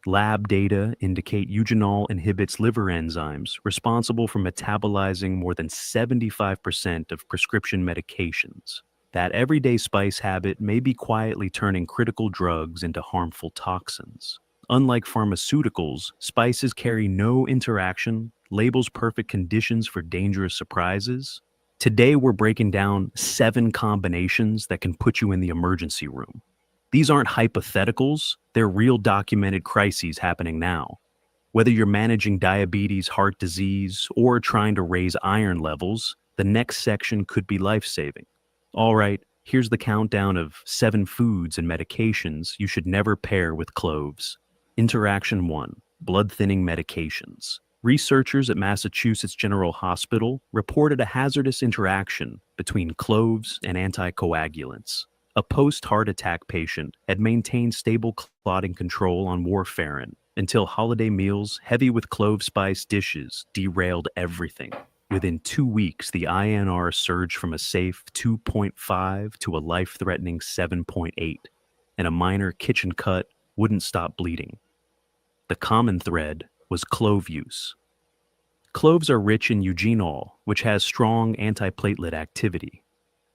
Lab data indicate eugenol inhibits liver enzymes responsible for metabolizing more than 75% of prescription medications. That everyday spice habit may be quietly turning critical drugs into harmful toxins. Unlike pharmaceuticals, spices carry no interaction, labels perfect conditions for dangerous surprises. Today, we're breaking down 7 combinations that can put you in the emergency room. These aren't hypotheticals, they're real documented crises happening now. Whether you're managing diabetes, heart disease, or trying to raise iron levels, the next section could be life-saving. All right, here's the countdown of 7 foods and medications you should never pair with cloves. Interaction 1. Blood-thinning medications. Researchers at Massachusetts General Hospital reported a hazardous interaction between cloves and anticoagulants. A post-heart attack patient had maintained stable clotting control on warfarin until holiday meals heavy with clove-spiced dishes derailed everything. Within 2 weeks, the INR surged from a safe 2.5 to a life-threatening 7.8, and a minor kitchen cut wouldn't stop bleeding. The common thread was clove use. Cloves are rich in eugenol, which has strong antiplatelet activity.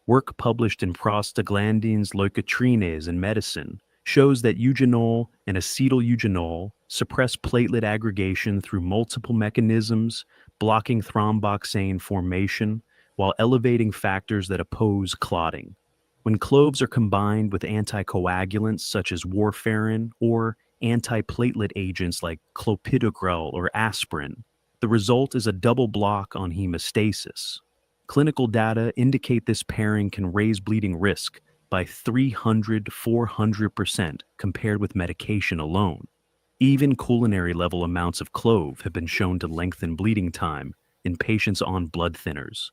Work published in Prostaglandins Leukotrienes in Medicine shows that eugenol and acetyl-eugenol suppress platelet aggregation through multiple mechanisms, blocking thromboxane formation while elevating factors that oppose clotting. When cloves are combined with anticoagulants such as warfarin or antiplatelet agents like clopidogrel or aspirin, the result is a double block on hemostasis. Clinical data indicate this pairing can raise bleeding risk by 300 to 400% compared with medication alone. Even culinary level amounts of clove have been shown to lengthen bleeding time in patients on blood thinners.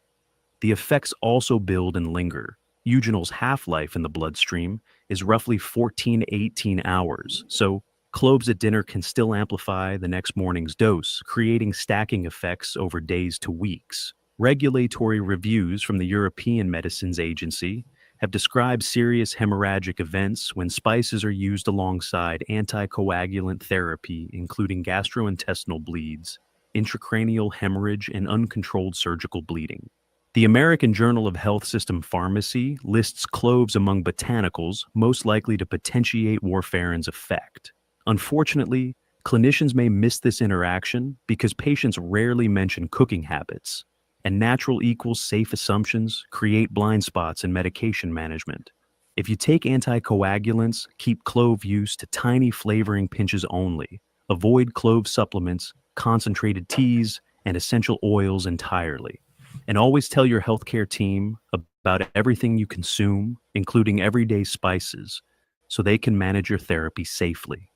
The effects also build and linger. Eugenol's half-life in the bloodstream is roughly 14 to 18 hours, so cloves at dinner can still amplify the next morning's dose, creating stacking effects over days to weeks. Regulatory reviews from the European Medicines Agency have described serious hemorrhagic events when spices are used alongside anticoagulant therapy, including gastrointestinal bleeds, intracranial hemorrhage, and uncontrolled surgical bleeding. The American Journal of Health System Pharmacy lists cloves among botanicals most likely to potentiate warfarin's effect. Unfortunately, clinicians may miss this interaction because patients rarely mention cooking habits, and natural equals safe assumptions create blind spots in medication management. If you take anticoagulants, keep clove use to tiny flavoring pinches only. Avoid clove supplements, concentrated teas, and essential oils entirely. And always tell your healthcare team about everything you consume, including everyday spices, so they can manage your therapy safely.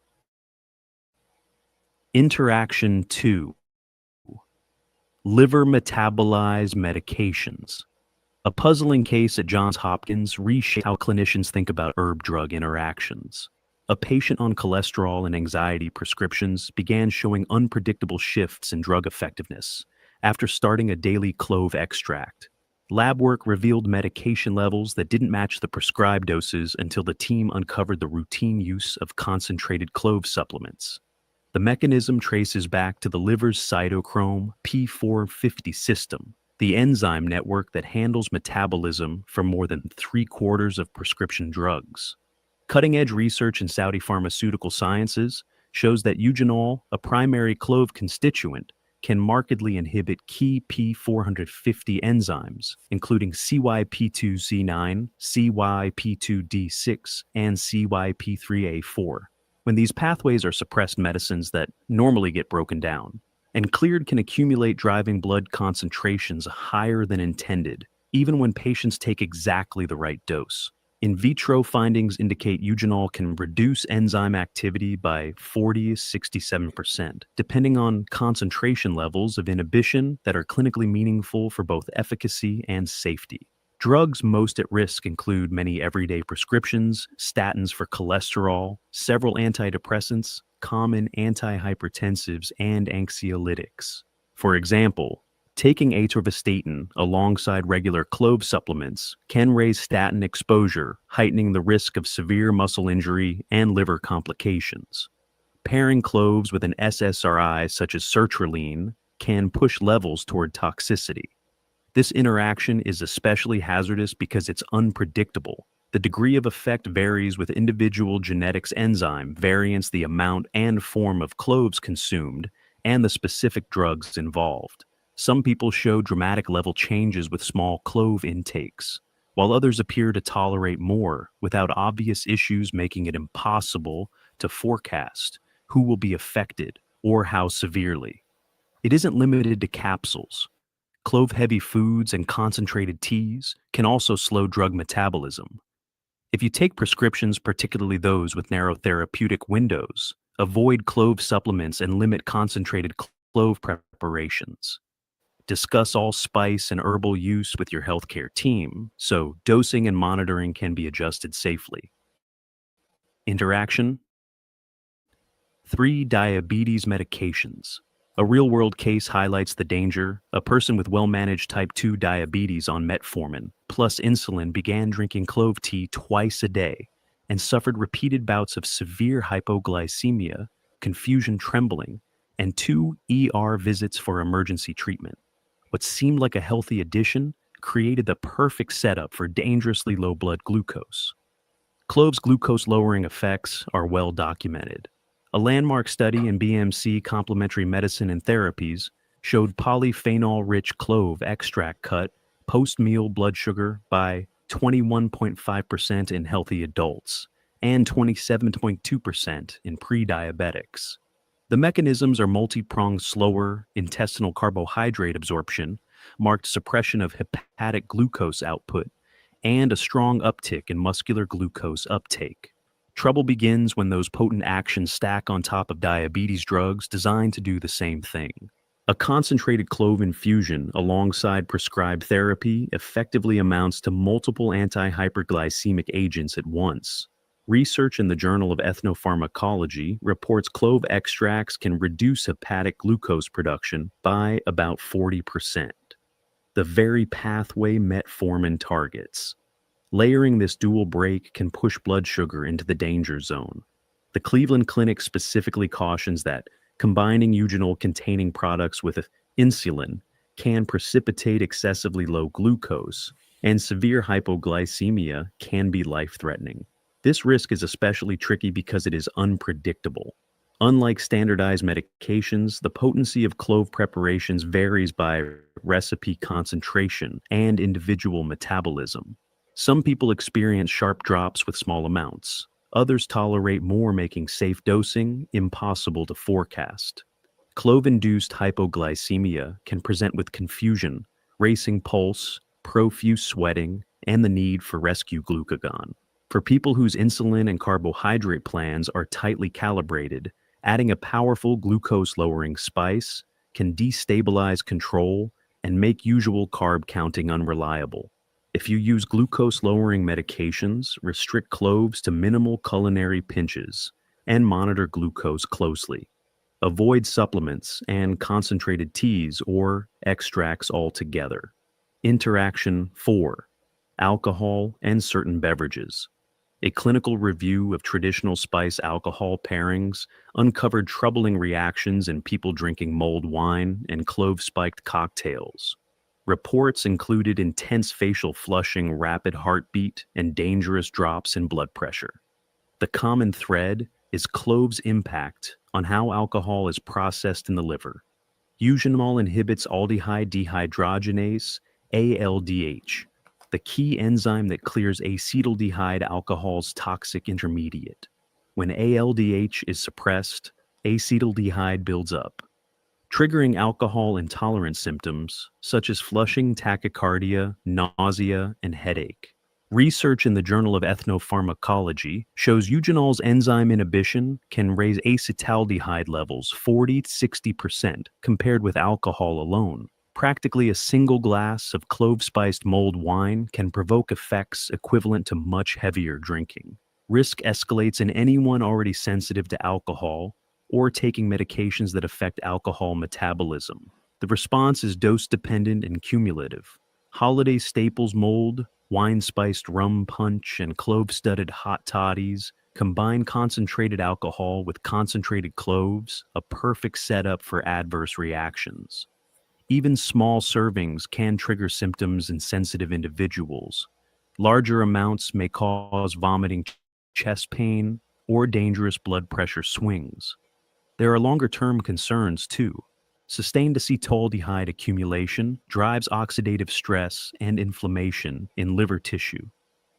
Interaction 2. Liver metabolized medications. A puzzling case at Johns Hopkins reshaped how clinicians think about herb-drug interactions. A patient on cholesterol and anxiety prescriptions began showing unpredictable shifts in drug effectiveness after starting a daily clove extract. Lab work revealed medication levels that didn't match the prescribed doses until the team uncovered the routine use of concentrated clove supplements. The mechanism traces back to the liver's cytochrome P450 system, the enzyme network that handles metabolism for more than 3/4 of prescription drugs. Cutting-edge research in Saudi pharmaceutical sciences shows that eugenol, a primary clove constituent, can markedly inhibit key P450 enzymes, including CYP2C9, CYP2D6, and CYP3A4. When these pathways are suppressed, medicines that normally get broken down and cleared can accumulate, driving blood concentrations higher than intended, even when patients take exactly the right dose. In vitro findings indicate eugenol can reduce enzyme activity by 40 to 67%, depending on concentration levels of inhibition that are clinically meaningful for both efficacy and safety. Drugs most at risk include many everyday prescriptions, statins for cholesterol, several antidepressants, common antihypertensives, and anxiolytics. For example, taking atorvastatin alongside regular clove supplements can raise statin exposure, heightening the risk of severe muscle injury and liver complications. Pairing cloves with an SSRI such as sertraline can push levels toward toxicity. This interaction is especially hazardous because it's unpredictable. The degree of effect varies with individual genetics enzyme variants, the amount and form of cloves consumed, and the specific drugs involved. Some people show dramatic level changes with small clove intakes, while others appear to tolerate more without obvious issues, making it impossible to forecast who will be affected or how severely. It isn't limited to capsules. Clove-heavy foods and concentrated teas can also slow drug metabolism. If you take prescriptions, particularly those with narrow therapeutic windows, avoid clove supplements and limit concentrated clove preparations. Discuss all spice and herbal use with your healthcare team so dosing and monitoring can be adjusted safely. Interaction. 3 diabetes medications. A real-world case highlights the danger. A person with well-managed type 2 diabetes on metformin plus insulin began drinking clove tea twice a day and suffered repeated bouts of severe hypoglycemia, confusion, trembling, and 2 ER visits for emergency treatment. What seemed like a healthy addition created the perfect setup for dangerously low blood glucose. Cloves' glucose-lowering effects are well documented. A landmark study in BMC Complementary Medicine and Therapies showed polyphenol-rich clove extract cut post-meal blood sugar by 21.5% in healthy adults and 27.2% in pre-diabetics. The mechanisms are multi-pronged: slower intestinal carbohydrate absorption, marked suppression of hepatic glucose output, and a strong uptick in muscular glucose uptake. Trouble begins when those potent actions stack on top of diabetes drugs designed to do the same thing. A concentrated clove infusion alongside prescribed therapy effectively amounts to multiple anti-hyperglycemic agents at once. Research in the Journal of Ethnopharmacology reports clove extracts can reduce hepatic glucose production by about 40%. The very pathway metformin targets. Layering this dual break can push blood sugar into the danger zone. The Cleveland Clinic specifically cautions that combining eugenol-containing products with insulin can precipitate excessively low glucose, and severe hypoglycemia can be life-threatening. This risk is especially tricky because it is unpredictable. Unlike standardized medications, the potency of clove preparations varies by recipe concentration and individual metabolism. Some people experience sharp drops with small amounts. Others tolerate more, making safe dosing impossible to forecast. Clove-induced hypoglycemia can present with confusion, racing pulse, profuse sweating, and the need for rescue glucagon. For people whose insulin and carbohydrate plans are tightly calibrated, adding a powerful glucose-lowering spice can destabilize control and make usual carb counting unreliable. If you use glucose-lowering medications, restrict cloves to minimal culinary pinches and monitor glucose closely. Avoid supplements and concentrated teas or extracts altogether. Interaction 4. Alcohol and certain beverages. A clinical review of traditional spice alcohol pairings uncovered troubling reactions in people drinking mulled wine and clove-spiked cocktails. Reports included intense facial flushing, rapid heartbeat, and dangerous drops in blood pressure. The common thread is cloves' impact on how alcohol is processed in the liver. Eugenol inhibits aldehyde dehydrogenase, ALDH, the key enzyme that clears acetaldehyde alcohol's toxic intermediate. When ALDH is suppressed, acetaldehyde builds up, triggering alcohol intolerance symptoms such as flushing, tachycardia, nausea, and headache. Research in the Journal of Ethnopharmacology shows eugenol's enzyme inhibition can raise acetaldehyde levels 40 to 60% compared with alcohol alone. Practically a single glass of clove-spiced mulled wine can provoke effects equivalent to much heavier drinking. Risk escalates in anyone already sensitive to alcohol or taking medications that affect alcohol metabolism. The response is dose-dependent and cumulative. Holiday staples mulled, wine-spiced rum punch, and clove-studded hot toddies Combine concentrated alcohol with concentrated cloves, a perfect setup for adverse reactions. Even small servings can trigger symptoms in sensitive individuals. Larger amounts may cause vomiting, chest pain, or dangerous blood pressure swings. There are longer-term concerns too. Sustained acetaldehyde accumulation drives oxidative stress and inflammation in liver tissue.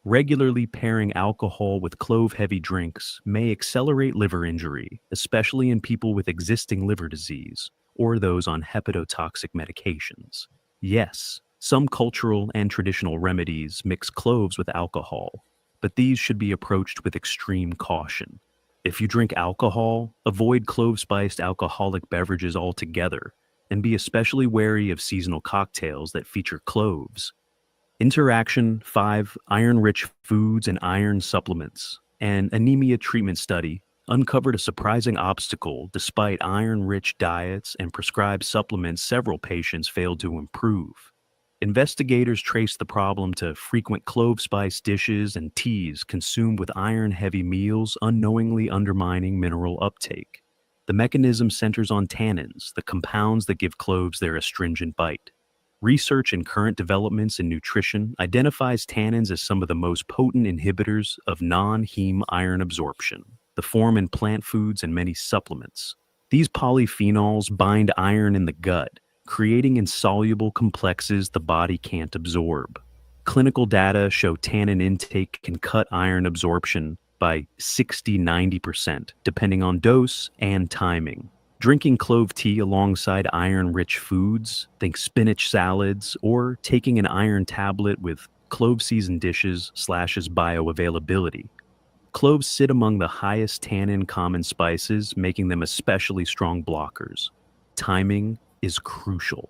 Regularly pairing alcohol with clove-heavy drinks may accelerate liver injury, especially in people with existing liver disease or those on hepatotoxic medications. Yes, some cultural and traditional remedies mix cloves with alcohol, but these should be approached with extreme caution. If you drink alcohol, avoid clove-spiced alcoholic beverages altogether, and be especially wary of seasonal cocktails that feature cloves. Interaction 5, Iron-rich foods and iron supplements. An anemia treatment study uncovered a surprising obstacle. Despite iron-rich diets and prescribed supplements, several patients failed to improve. Investigators traced the problem to frequent clove-spiced dishes and teas consumed with iron-heavy meals, unknowingly undermining mineral uptake. The mechanism centers on tannins, the compounds that give cloves their astringent bite. Research and current developments in nutrition identifies tannins as some of the most potent inhibitors of non-heme iron absorption, the form in plant foods and many supplements. These polyphenols bind iron in the gut, creating insoluble complexes the body can't absorb. Clinical data show tannin intake can cut iron absorption by 60–90%, depending on dose and timing. Drinking clove tea alongside iron-rich foods, think spinach salads, or taking an iron tablet with clove-seasoned dishes slashes bioavailability. Cloves sit among the highest tannin common spices, making them especially strong blockers. Timing is crucial.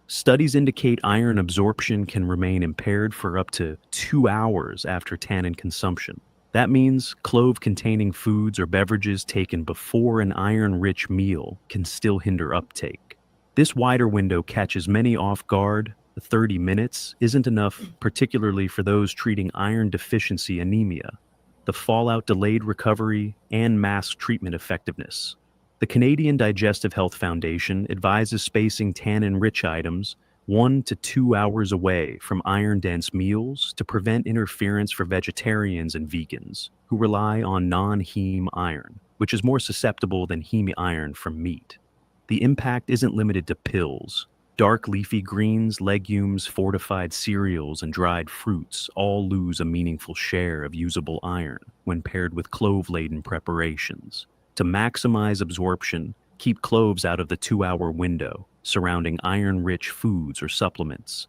Studies indicate iron absorption can remain impaired for up to 2 hours after tannin consumption. That means clove-containing foods or beverages taken before an iron-rich meal can still hinder uptake. This wider window catches many off guard. 30 minutes isn't enough, particularly for those treating iron deficiency anemia. The fallout delayed recovery and masked treatment effectiveness. The Canadian Digestive Health Foundation advises spacing tannin-rich items 1 to 2 hours away from iron-dense meals to prevent interference for vegetarians and vegans who rely on non-heme iron, which is more susceptible than heme iron from meat. The impact isn't limited to pills. Dark leafy greens, legumes, fortified cereals, and dried fruits all lose a meaningful share of usable iron when paired with clove-laden preparations. To maximize absorption, keep cloves out of the 2-hour window surrounding iron-rich foods or supplements.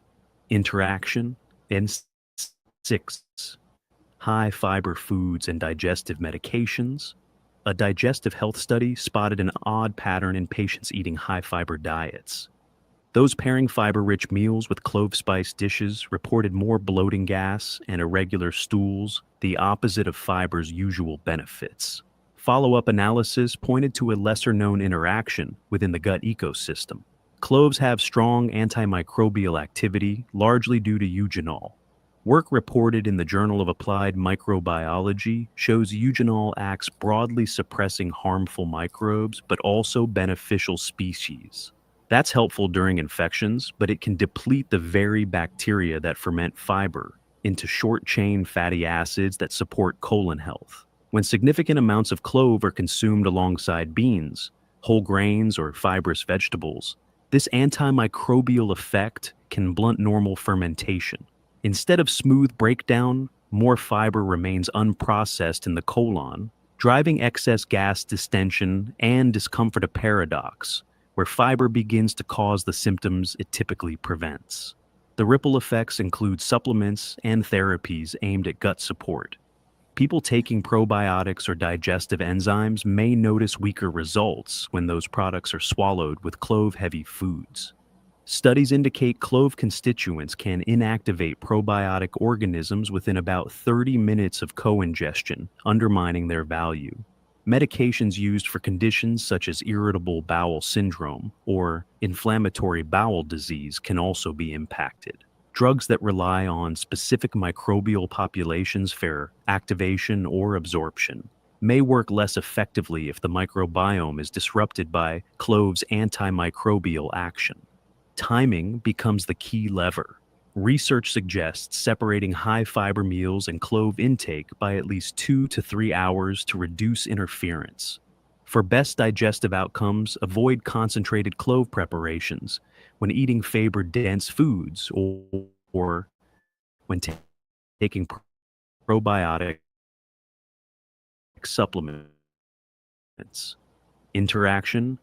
Interaction N6, high-fiber foods and digestive medications. A digestive health study spotted an odd pattern in patients eating high-fiber diets. Those pairing fiber-rich meals with clove-spiced dishes reported more bloating gas and irregular stools, the opposite of fiber's usual benefits. Follow-up analysis pointed to a lesser-known interaction within the gut ecosystem. Cloves have strong antimicrobial activity, largely due to eugenol. Work reported in the Journal of Applied Microbiology shows eugenol acts broadly suppressing harmful microbes, but also beneficial species. That's helpful during infections, but it can deplete the very bacteria that ferment fiber into short-chain fatty acids that support colon health. When significant amounts of clove are consumed alongside beans, whole grains, or fibrous vegetables, this antimicrobial effect can blunt normal fermentation. Instead of smooth breakdown, more fiber remains unprocessed in the colon, driving excess gas distension and discomfort, a paradox, where fiber begins to cause the symptoms it typically prevents. The ripple effects include supplements and therapies aimed at gut support. People taking probiotics or digestive enzymes may notice weaker results when those products are swallowed with clove-heavy foods. Studies indicate clove constituents can inactivate probiotic organisms within about 30 minutes of co-ingestion, undermining their value. Medications used for conditions such as irritable bowel syndrome or inflammatory bowel disease can also be impacted. Drugs that rely on specific microbial populations for activation or absorption may work less effectively if the microbiome is disrupted by clove's antimicrobial action. Timing becomes the key lever. Research suggests separating high fiber meals and clove intake by at least 2 to 3 hours to reduce interference. For best digestive outcomes, avoid concentrated clove preparations when eating favored dense foods or when taking probiotic supplements. Interaction: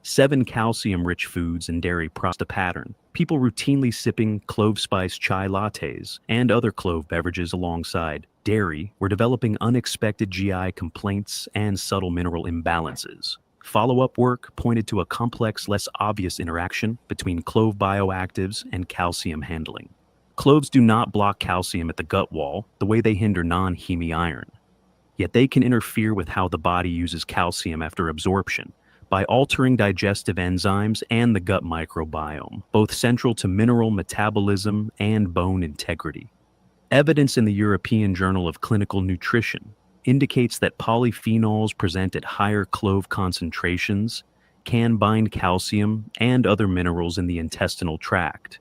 7 calcium-rich foods and dairy products a pattern. People routinely sipping clove spice chai lattes and other clove beverages alongside dairy were developing unexpected GI complaints and subtle mineral imbalances. Follow-up work pointed to a complex, less obvious interaction between clove bioactives and calcium handling. Cloves do not block calcium at the gut wall the way they hinder non-heme iron. Yet they can interfere with how the body uses calcium after absorption by altering digestive enzymes and the gut microbiome, both central to mineral metabolism and bone integrity. Evidence in the European Journal of Clinical Nutrition indicates that polyphenols present at higher clove concentrations can bind calcium and other minerals in the intestinal tract.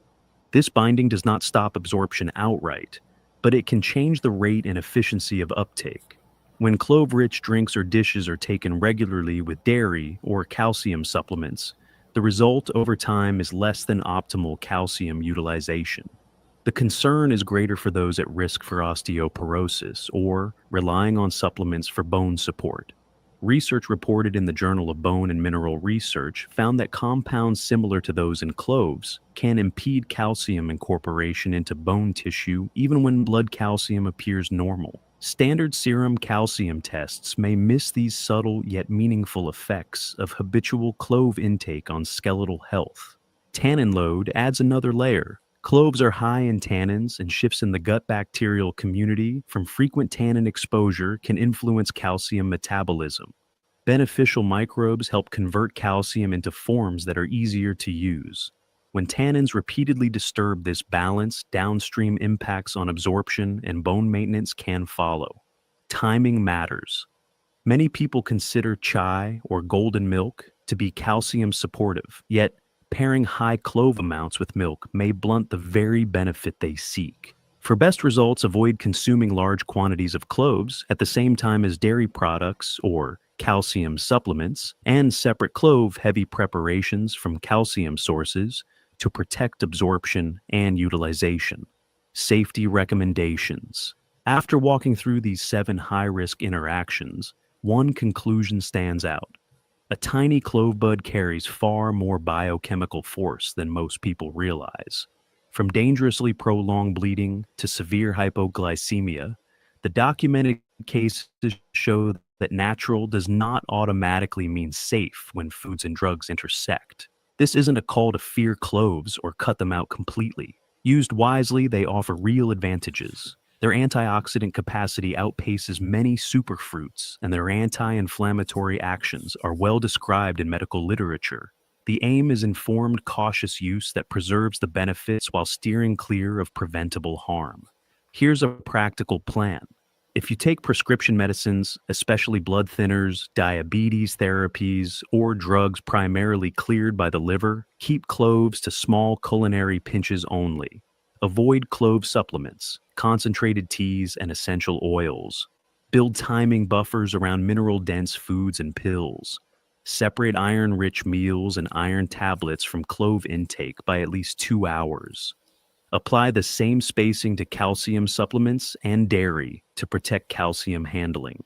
This binding does not stop absorption outright, but it can change the rate and efficiency of uptake. When clove-rich drinks or dishes are taken regularly with dairy or calcium supplements, the result over time is less than optimal calcium utilization. The concern is greater for those at risk for osteoporosis or relying on supplements for bone support. Research reported in the Journal of Bone and Mineral Research found that compounds similar to those in cloves can impede calcium incorporation into bone tissue even when blood calcium appears normal. Standard serum calcium tests may miss these subtle yet meaningful effects of habitual clove intake on skeletal health. Tannin load adds another layer. Cloves are high in tannins, and shifts in the gut bacterial community from frequent tannin exposure can influence calcium metabolism. Beneficial microbes help convert calcium into forms that are easier to use. When tannins repeatedly disturb this balance, downstream impacts on absorption and bone maintenance can follow. Timing matters. Many people consider chai or golden milk to be calcium supportive, yet pairing high clove amounts with milk may blunt the very benefit they seek. For best results, avoid consuming large quantities of cloves at the same time as dairy products or calcium supplements, and separate clove-heavy preparations from calcium sources to protect absorption and utilization. Safety recommendations. After walking through these 7 high-risk interactions, one conclusion stands out. A tiny clove bud carries far more biochemical force than most people realize. From dangerously prolonged bleeding to severe hypoglycemia, the documented cases show that natural does not automatically mean safe when foods and drugs intersect. This isn't a call to fear cloves or cut them out completely. Used wisely, they offer real advantages. Their antioxidant capacity outpaces many superfruits, and their anti-inflammatory actions are well described in medical literature. The aim is informed, cautious use that preserves the benefits while steering clear of preventable harm. Here's a practical plan. If you take prescription medicines, especially blood thinners, diabetes therapies, or drugs primarily cleared by the liver, keep cloves to small culinary pinches only. Avoid clove supplements, concentrated teas, and essential oils. Build timing buffers around mineral-dense foods and pills. Separate iron-rich meals and iron tablets from clove intake by at least 2 hours. Apply the same spacing to calcium supplements and dairy to protect calcium handling.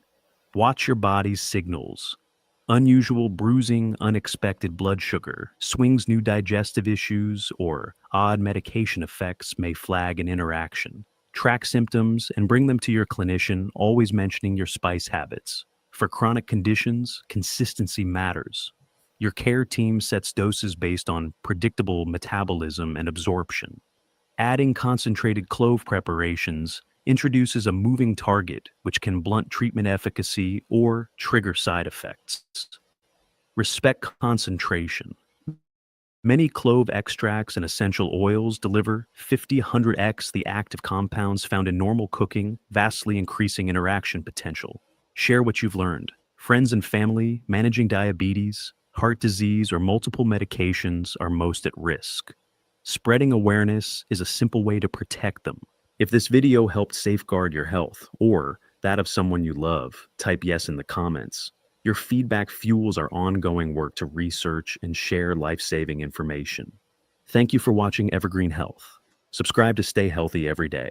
Watch your body's signals. Unusual bruising, unexpected blood sugar, swings, new digestive issues, or odd medication effects may flag an interaction. Track symptoms and bring them to your clinician, always mentioning your spice habits. For chronic conditions, consistency matters. Your care team sets doses based on predictable metabolism and absorption. Adding concentrated clove preparations introduces a moving target which can blunt treatment efficacy or trigger side effects. Respect concentration. Many clove extracts and essential oils deliver 50-100x the active compounds found in normal cooking, vastly increasing interaction potential. Share what you've learned. Friends and family managing diabetes, heart disease, or multiple medications are most at risk. Spreading awareness is a simple way to protect them. If this video helped safeguard your health or that of someone you love, type yes in the comments. Your feedback fuels our ongoing work to research and share life-saving information. Thank you for watching Evergreen Health. Subscribe to stay healthy every day.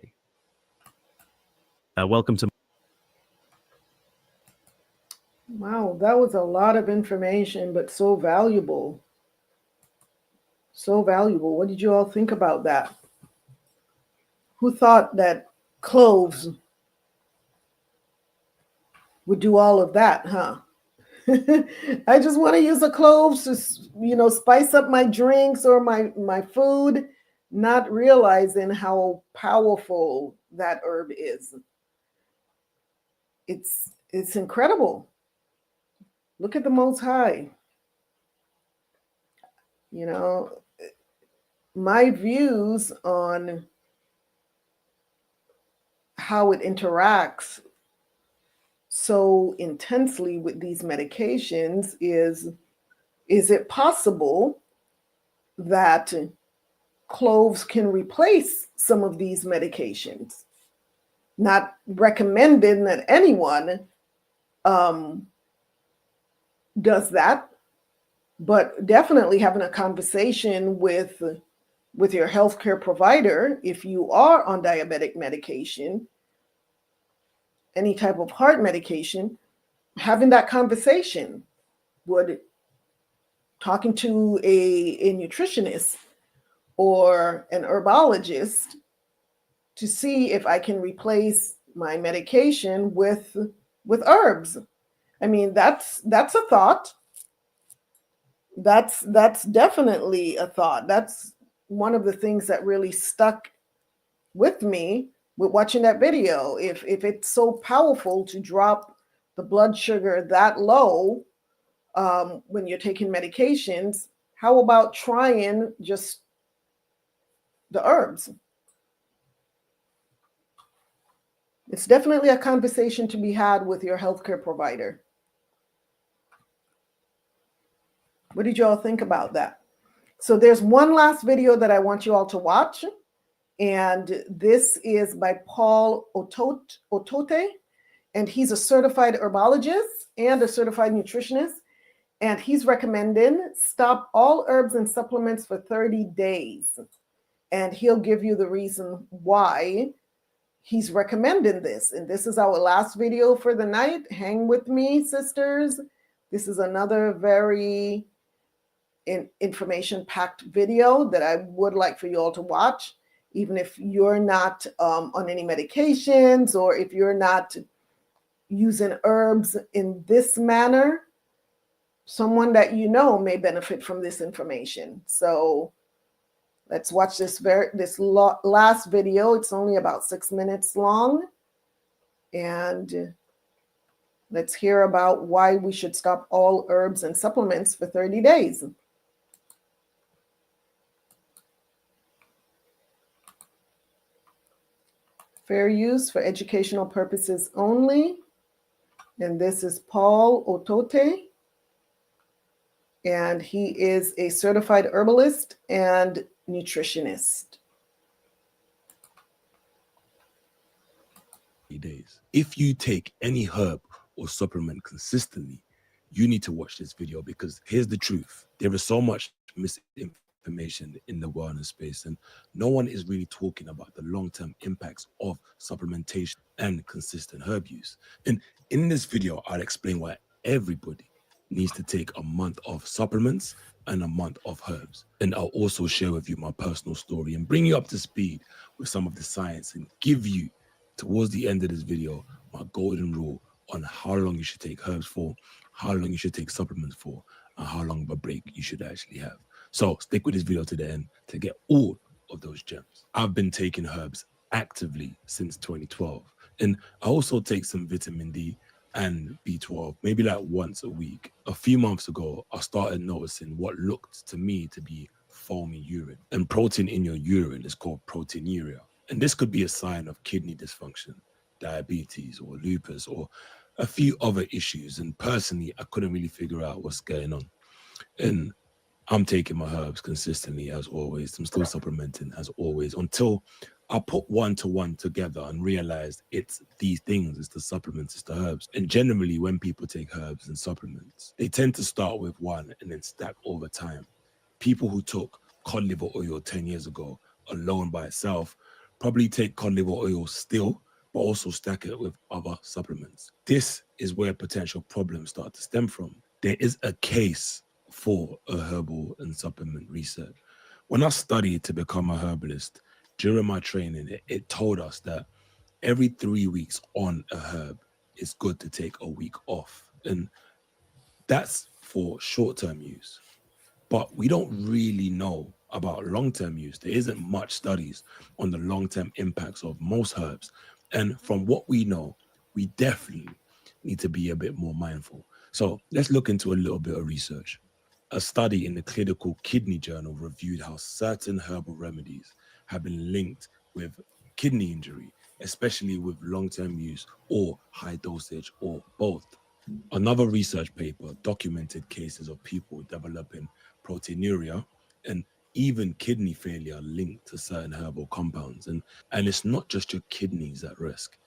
Welcome to... Wow, that was a lot of information, but so valuable. So valuable. What did you all think about that? Who thought that cloves would do all of that, huh? I just want to use the cloves to, spice up my drinks or my food, not realizing how powerful that herb is. It's incredible. Look at the Most High. My views on how it interacts so intensely with these medications is it possible that cloves can replace some of these medications? Not recommending that anyone does that, but definitely having a conversation with your healthcare provider if you are on diabetic medication, any type of heart medication, having that conversation, talking to a nutritionist or an herbologist to see if I can replace my medication with herbs. I mean, that's a thought. That's definitely a thought. That's one of the things that really stuck with me with watching that video. If it's so powerful to drop the blood sugar that low when you're taking medications, how about trying just the herbs? It's definitely a conversation to be had with your healthcare provider. What did you all think about that? So there's one last video that I want you all to watch. And this is by Paul Otote. And he's a certified herbologist and a certified nutritionist. And he's recommending stop all herbs and supplements for 30 days. And he'll give you the reason why he's recommending this. And this is our last video for the night. Hang with me, sisters. This is another very information-packed video that I would like for you all to watch, even if you're not on any medications or if you're not using herbs in this manner. Someone that you know may benefit from this information. So let's watch this last video. It's only about 6 minutes long. And let's hear about why we should stop all herbs and supplements for 30 days. Fair use for educational purposes only. And this is Paul Otote. And he is a certified herbalist and nutritionist. Days. If you take any herb or supplement consistently, you need to watch this video, because here's the truth. There is so much misinformation in the wellness space, and no one is really talking about the long-term impacts of supplementation and consistent herb use. And in this video, I'll explain why everybody needs to take a month of supplements and a month of herbs. And I'll also share with you my personal story and bring you up to speed with some of the science, and give you, towards the end of this video, my golden rule on how long you should take herbs for, how long you should take supplements for, and how long of a break you should actually have. So stick with this video to the end to get all of those gems. I've been taking herbs actively since 2012. And I also take some vitamin D and B12, maybe like once a week. A few months ago, I started noticing what looked to me to be foamy urine. And protein in your urine is called proteinuria. And this could be a sign of kidney dysfunction, diabetes, or lupus, or a few other issues. And personally, I couldn't really figure out what's going on. And I'm taking my herbs consistently as always. I'm still supplementing as always until I put one-to-one together and realized it's these things, it's the supplements, it's the herbs. And generally when people take herbs and supplements, they tend to start with one and then stack over time. People who took cod liver oil 10 years ago alone by itself probably take cod liver oil still, but also stack it with other supplements. This is where potential problems start to stem from. There is a case for a herbal and supplement research. When I studied to become a herbalist, during my training, it told us that every 3 weeks on a herb, it's good to take a week off. And that's for short-term use. But we don't really know about long-term use. There isn't much studies on the long-term impacts of most herbs. And from what we know, we definitely need to be a bit more mindful. So let's look into a little bit of research. A study in the Clinical Kidney Journal reviewed how certain herbal remedies have been linked with kidney injury, especially with long-term use or high dosage or both. Another research paper documented cases of people developing proteinuria and even kidney failure linked to certain herbal compounds. And it's not just your kidneys at risk.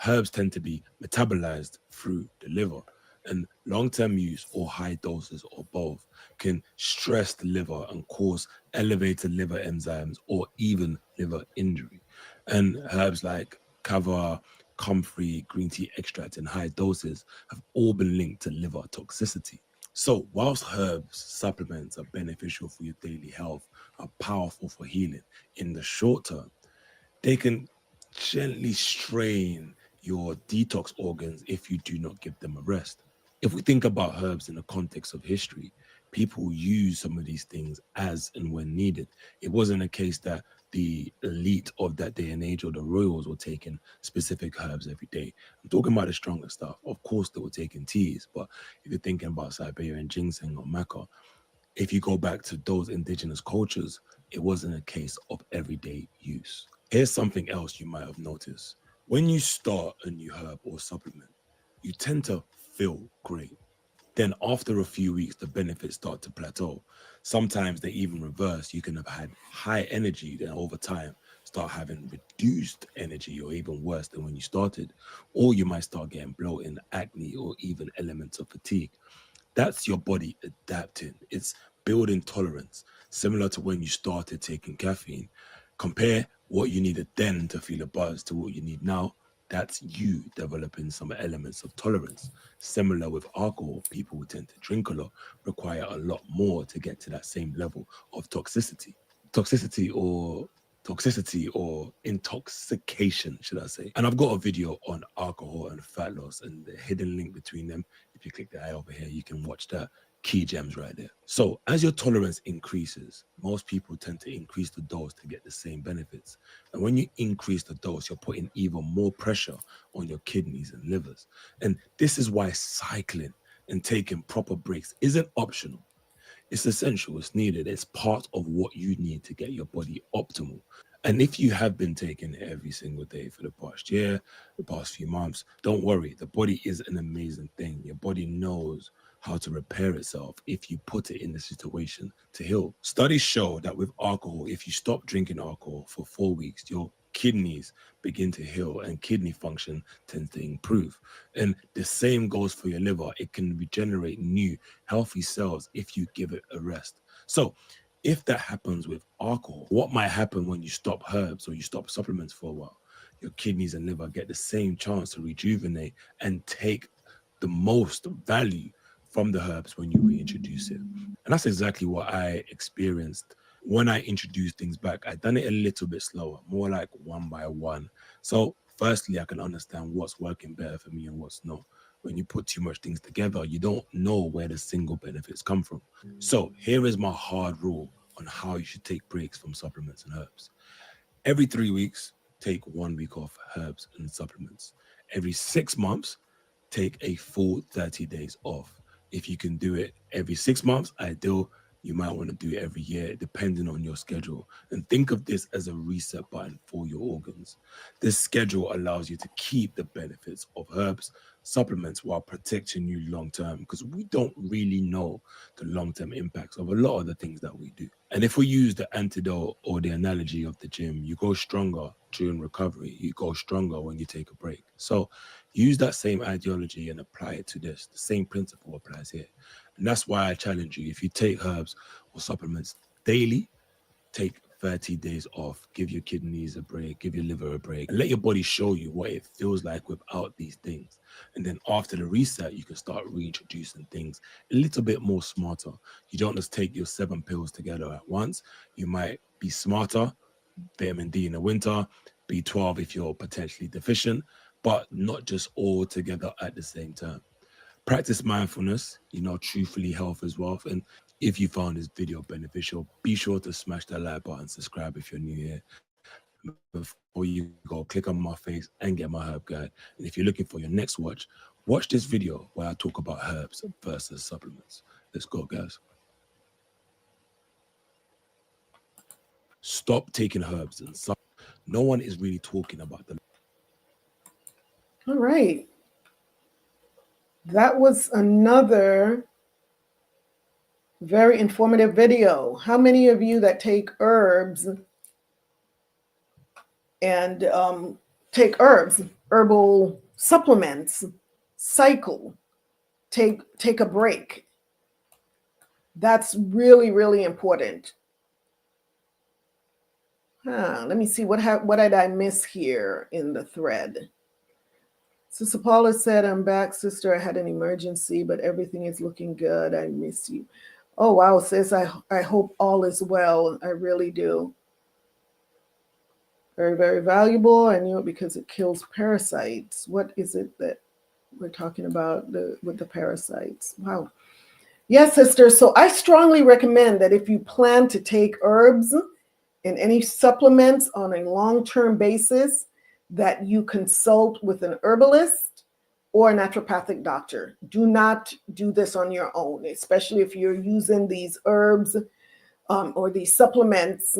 Herbs tend to be metabolized through the liver, and long-term use or high doses or both can stress the liver and cause elevated liver enzymes or even liver injury. And herbs like kava, comfrey, green tea extract in high doses have all been linked to liver toxicity. So whilst herbs, supplements are beneficial for your daily health, are powerful for healing in the short term, they can gently strain your detox organs if you do not give them a rest. If we think about herbs in the context of history, people use some of these things as and when needed. It wasn't a case that the elite of that day and age or the royals were taking specific herbs every day. I'm talking about the stronger stuff. Of course, they were taking teas, but if you're thinking about Siberian ginseng or maca, if you go back to those indigenous cultures, it wasn't a case of everyday use. Here's something else you might have noticed. When you start a new herb or supplement, you tend to feel great. Then after a few weeks, the benefits start to plateau. Sometimes they even reverse. You can have had high energy, then over time start having reduced energy or even worse than when you started. Or you might start getting bloating, acne, or even elements of fatigue. That's your body adapting. It's building tolerance, similar to when you started taking caffeine. Compare what you needed then to feel a buzz to what you need now. That's you developing some elements of tolerance. Similar with alcohol, people who tend to drink a lot require a lot more to get to that same level of toxicity. Toxicity or intoxication, should I say. And I've got a video on alcohol and fat loss and the hidden link between them. If you click the eye over here, you can watch that. Key gems right there. So as your tolerance increases, most people tend to increase the dose to get the same benefits. And when you increase the dose, you're putting even more pressure on your kidneys and livers. And this is why cycling and taking proper breaks isn't optional. It's essential, it's needed, it's part of what you need to get your body optimal. And if you have been taking it every single day for the past year, the past few months, don't worry, the body is an amazing thing. Your body knows how to repair itself if you put it in the situation to heal. Studies show that with alcohol, if you stop drinking alcohol for 4 weeks, your kidneys begin to heal and kidney function tends to improve. And the same goes for your liver. It can regenerate new healthy cells if you give it a rest. So if that happens with alcohol, what might happen when you stop herbs or you stop supplements for a while? Your kidneys and liver get the same chance to rejuvenate and take the most value from the herbs when you reintroduce it. And that's exactly what I experienced when I introduced things back. I done it a little bit slower, more like one by one. So firstly, I can understand what's working better for me and what's not. When you put too much things together, you don't know where the single benefits come from. So here is my hard rule on how you should take breaks from supplements and herbs. Every 3 weeks, take 1 week off herbs and supplements. Every 6 months, take a full 30 days off. If you can do it every 6 months, ideal. You might want to do it every year, depending on your schedule. And think of this as a reset button for your organs. This schedule allows you to keep the benefits of herbs, supplements while protecting you long term, because we don't really know the long term impacts of a lot of the things that we do. And if we use the antidote or the analogy of the gym, you go stronger during recovery, you go stronger when you take a break. So use that same ideology and apply it to this. The same principle applies here. And that's why I challenge you. If you take herbs or supplements daily, take 30 days off, give your kidneys a break, give your liver a break, and let your body show you what it feels like without these things. And then after the reset, you can start reintroducing things a little bit more smarter. You don't just take your 7 pills together at once. You might be smarter, vitamin D in the winter, B12 if you're potentially deficient, but not just all together at the same time. Practice mindfulness, truthfully, health is wealth. And if you found this video beneficial, be sure to smash that like button, subscribe if you're new here. Before you go, click on my face and get my herb guide. And if you're looking for your next watch this video where I talk about herbs versus supplements. Let's go, guys. Stop taking herbs and supplements. No one is really talking about them. All right. That was another very informative video. How many of you that take herbs and herbal supplements, cycle, take a break? That's really, really important. Let me see, what did I miss here in the thread? Sister Paula said, I'm back, sister. I had an emergency, but everything is looking good. I miss you. Oh, wow, sis. I hope all is well. I really do. Very, very valuable. I knew it because it kills parasites. What is it that we're talking about with the parasites? Wow. Yes, sister. So I strongly recommend that if you plan to take herbs and any supplements on a long-term basis, that you consult with an herbalist or a naturopathic doctor. Do not do this on your own, especially if you're using these herbs or these supplements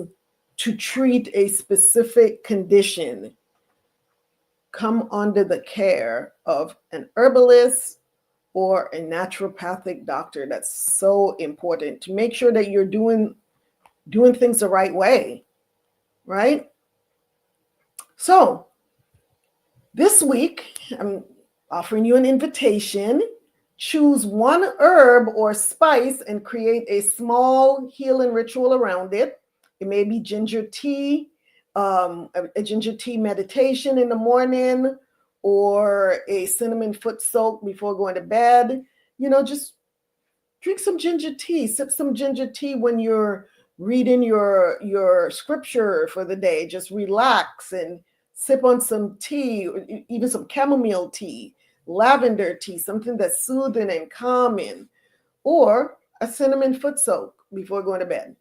to treat a specific condition. Come under the care of an herbalist or a naturopathic doctor. That's so important to make sure that you're doing things the right way, right? So this week, I'm offering you an invitation. Choose one herb or spice and create a small healing ritual around it. It may be ginger tea, a ginger tea meditation in the morning, or a cinnamon foot soak before going to bed. Just drink some ginger tea, sip some ginger tea when you're reading your scripture for the day. Just relax and sip on some tea, or even some chamomile tea, lavender tea, something that's soothing and calming, or a cinnamon foot soak before going to bed.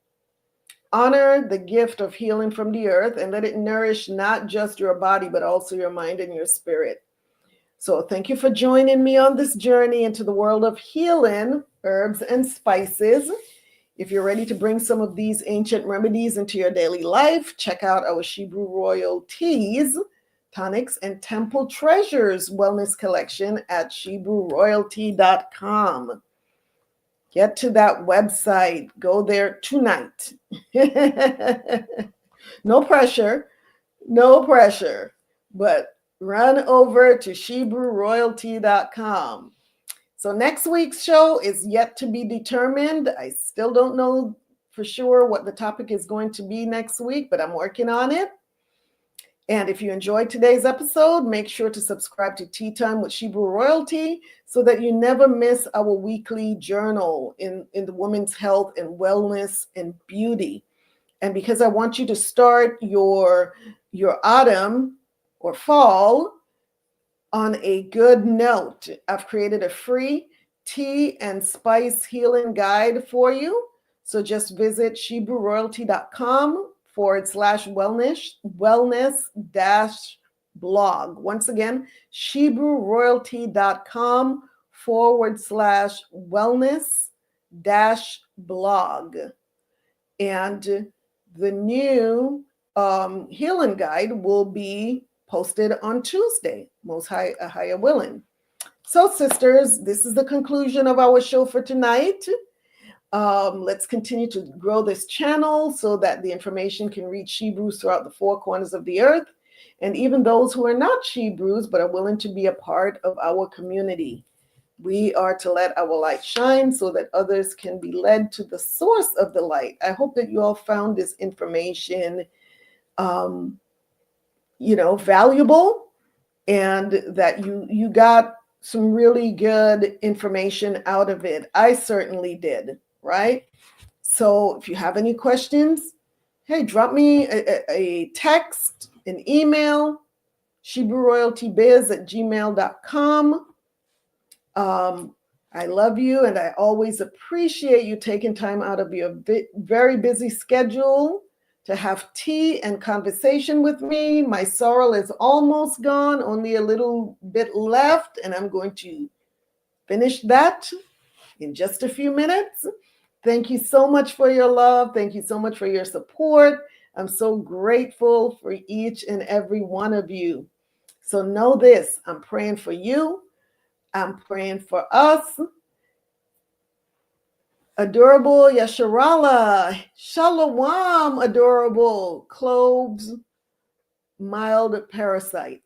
Honor the gift of healing from the earth and let it nourish not just your body, but also your mind and your spirit. So thank you for joining me on this journey into the world of healing, herbs and spices. If you're ready to bring some of these ancient remedies into your daily life, check out our Shebrew Royal Teas, Tonics, and Temple Treasures wellness collection at ShebrewRoyalty.com. Get to that website. Go there tonight. No pressure, but run over to ShebrewRoyalty.com. So next week's show is yet to be determined. I still don't know for sure what the topic is going to be next week, but I'm working on it. And if you enjoyed today's episode, make sure to subscribe to Tea Time with Shebrew Royalty so that you never miss our weekly journal in the women's health and wellness and beauty. And because I want you to start your autumn or fall on a good note, I've created a free tea and spice healing guide for you. So just visit ShebrewRoyalty.com/wellness-blog. Once again, ShebrewRoyalty.com/wellness-blog. blog. And the new healing guide will be posted on Tuesday, most high, AHAYAH willing. So, sisters, this is the conclusion of our show for tonight. Let's continue to grow this channel so that the information can reach Shebrews throughout the four corners of the earth, and even those who are not Shebrews but are willing to be a part of our community. We are to let our light shine so that others can be led to the source of the light. I hope that you all found this information, valuable, and that you got some really good information out of it. I certainly did, right? So if you have any questions, hey, drop me a text, an email, ShebrewRoyaltyBiz@gmail.com. I love you, and I always appreciate you taking time out of your very busy schedule to have tea and conversation with me. My sorrel is almost gone, only a little bit left, and I'm going to finish that in just a few minutes. Thank you so much for your love. Thank you so much for your support. I'm so grateful for each and every one of you. So know this, I'm praying for you. I'm praying for us. Adorable Yasharala, Shalom, adorable cloves, mild parasite.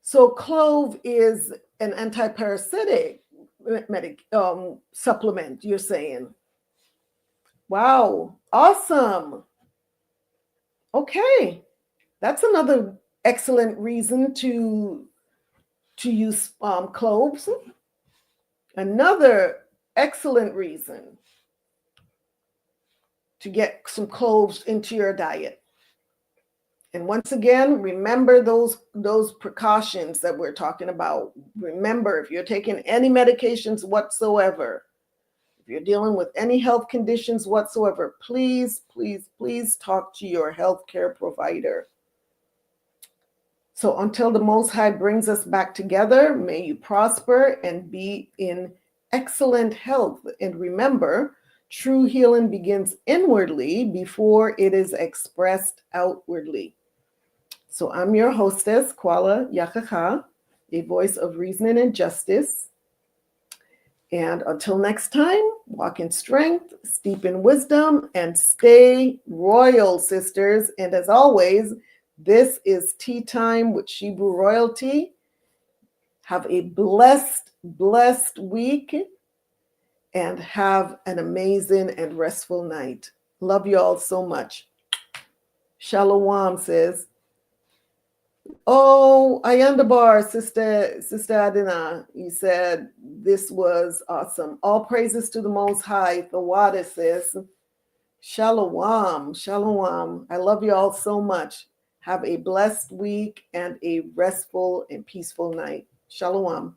So clove is an antiparasitic supplement, you're saying. Wow, awesome. Okay, that's another excellent reason to use cloves. Another excellent reason to get some cloves into your diet. And once again, remember those precautions that we're talking about. Remember, if you're taking any medications whatsoever, if you're dealing with any health conditions whatsoever, please, please, please talk to your healthcare provider. So until the Most High brings us back together, may you prosper and be in excellent health. And remember, true healing begins inwardly before it is expressed outwardly. So I'm your hostess, Qala Yakachaa, a voice of reasoning and justice. And until next time, walk in strength, steep in wisdom, and stay royal, sisters. And as always, this is Tea Time with Shebrew Royalty. Have a blessed, blessed week, and have an amazing and restful night. Love you all so much. Shalom, sis. Oh, Ayandabar, Sister Adina, you said this was awesome. All praises to the Most High. The water says, Shalom, Shalom. I love you all so much. Have a blessed week and a restful and peaceful night. Shalom.